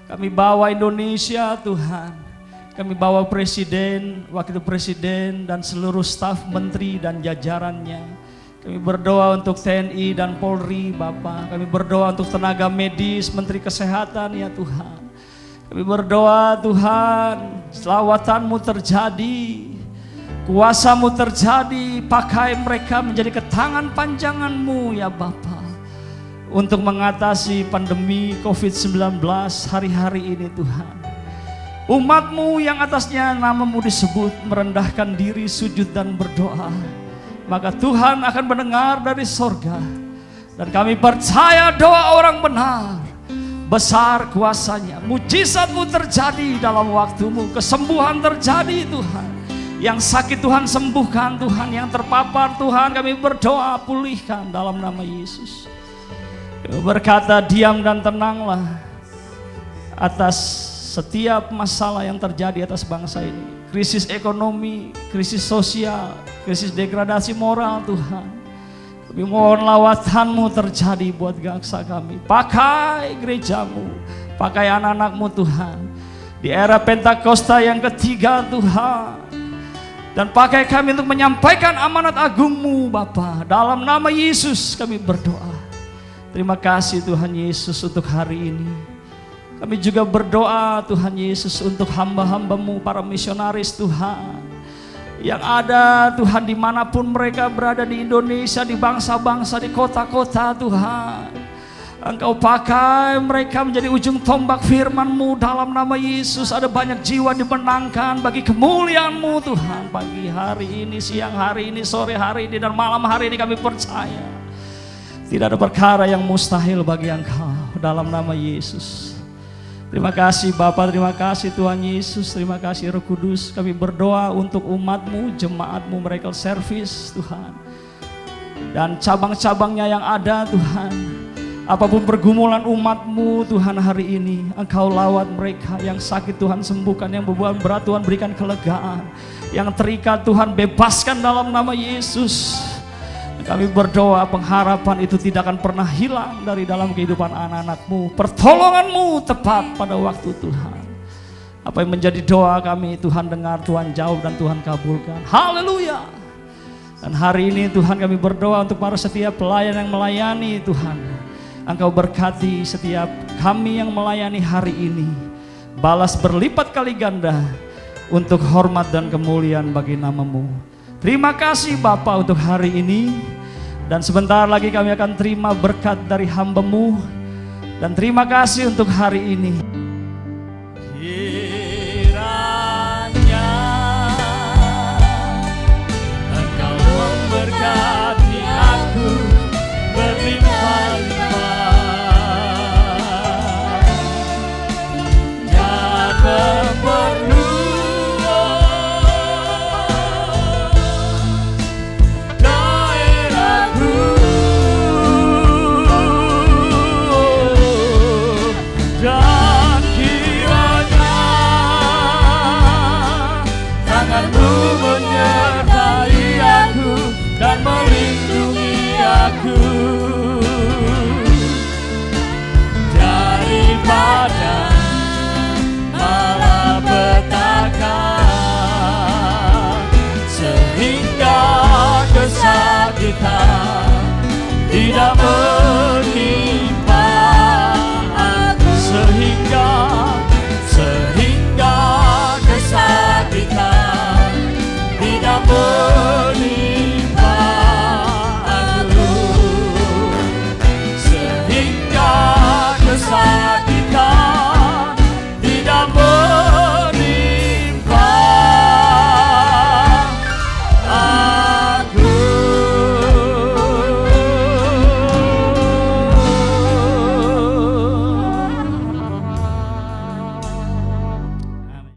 Kami bawa Indonesia Tuhan. Kami bawa Presiden, Wakil Presiden, dan seluruh staf menteri dan jajarannya. Kami berdoa untuk TNI dan Polri Bapa. Kami berdoa untuk tenaga medis, Menteri Kesehatan ya Tuhan. Kami berdoa Tuhan, selawatan-Mu terjadi, kuasa-Mu terjadi, pakai mereka menjadi ketangan panjangan-Mu ya Bapa, untuk mengatasi pandemi COVID-19 hari-hari ini Tuhan. Umat-Mu yang atasnya nama-Mu disebut merendahkan diri, sujud dan berdoa, maka Tuhan akan mendengar dari sorga. Dan kami percaya doa orang benar, besar kuasanya, mujizat-Mu terjadi dalam waktu-Mu, kesembuhan terjadi Tuhan. Yang sakit Tuhan sembuhkan Tuhan, yang terpapar Tuhan kami berdoa pulihkan dalam nama Yesus. Kami berkata diam dan tenanglah atas setiap masalah yang terjadi atas bangsa ini. Krisis ekonomi, krisis sosial, krisis degradasi moral Tuhan. Kami mohon lawatan-Mu terjadi buat bangsa kami. Pakai gereja-Mu, pakai anak-anak-Mu Tuhan. Di era Pentakosta yang ketiga Tuhan. Dan pakai kami untuk menyampaikan amanat agung-Mu Bapa. Dalam nama Yesus kami berdoa. Terima kasih Tuhan Yesus untuk hari ini. Kami juga berdoa Tuhan Yesus untuk hamba-hamba-Mu, para misionaris Tuhan, yang ada Tuhan dimanapun mereka berada di Indonesia, di bangsa-bangsa, di kota-kota Tuhan. Engkau pakai mereka menjadi ujung tombak firman-Mu dalam nama Yesus. Ada banyak jiwa dimenangkan bagi kemuliaan-Mu Tuhan. Pagi hari ini, siang hari ini, sore hari ini, dan malam hari ini kami percaya tidak ada perkara yang mustahil bagi Engkau dalam nama Yesus. Terima kasih Bapa, terima kasih Tuhan Yesus, terima kasih Roh Kudus. Kami berdoa untuk umat-Mu, jemaat-Mu, Miracle Service Tuhan. Dan cabang-cabangnya yang ada Tuhan. Apapun pergumulan umat-Mu Tuhan hari ini, Engkau lawat mereka. Yang sakit Tuhan sembuhkan, yang beban berat Tuhan berikan kelegaan. Yang terikat Tuhan bebaskan dalam nama Yesus. Kami berdoa pengharapan itu tidak akan pernah hilang dari dalam kehidupan anak-anak-Mu. Pertolongan-Mu tepat pada waktu Tuhan. Apa yang menjadi doa kami, Tuhan dengar, Tuhan jawab, dan Tuhan kabulkan. Haleluya. Dan hari ini Tuhan kami berdoa untuk para setiap pelayan yang melayani Tuhan. Engkau berkati setiap kami yang melayani hari ini. Balas berlipat kali ganda untuk hormat dan kemuliaan bagi nama-Mu. Terima kasih Bapa untuk hari ini. Dan sebentar lagi kami akan terima berkat dari hamba-Mu. Dan terima kasih untuk hari ini. Kiranya Engkau memberkati aku berlimpah-limpah dan memenuhi dan kiranya tangan-Mu menyertai aku dan melindungi aku daripada malapetaka, sehingga kesakitan tidak menimpa aku, sehingga kesakitan tidak menimpa aku, sehingga kesakitan tidak menimpa aku.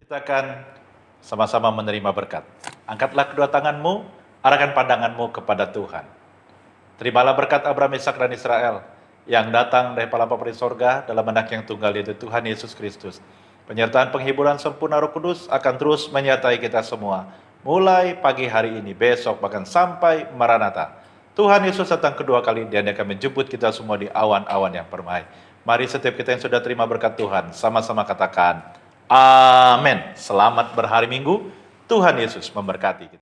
Kita akan sama-sama menerima berkat. Angkatlah kedua tanganmu, arahkan pandanganmu kepada Tuhan. Terimalah berkat Abraham, Ishak, dan Israel yang datang dari Bapa di sorga dalam Anak yang tunggal, yaitu Tuhan Yesus Kristus. Penyertaan penghiburan sempurna Roh Kudus akan terus menyertai kita semua. Mulai pagi hari ini, besok, bahkan sampai Maranatha. Tuhan Yesus datang kedua kali dan Dia akan menjemput kita semua di awan-awan yang permai. Mari setiap kita yang sudah terima berkat Tuhan, sama-sama katakan, Amin. Selamat berhari Minggu. Tuhan Yesus memberkati kita.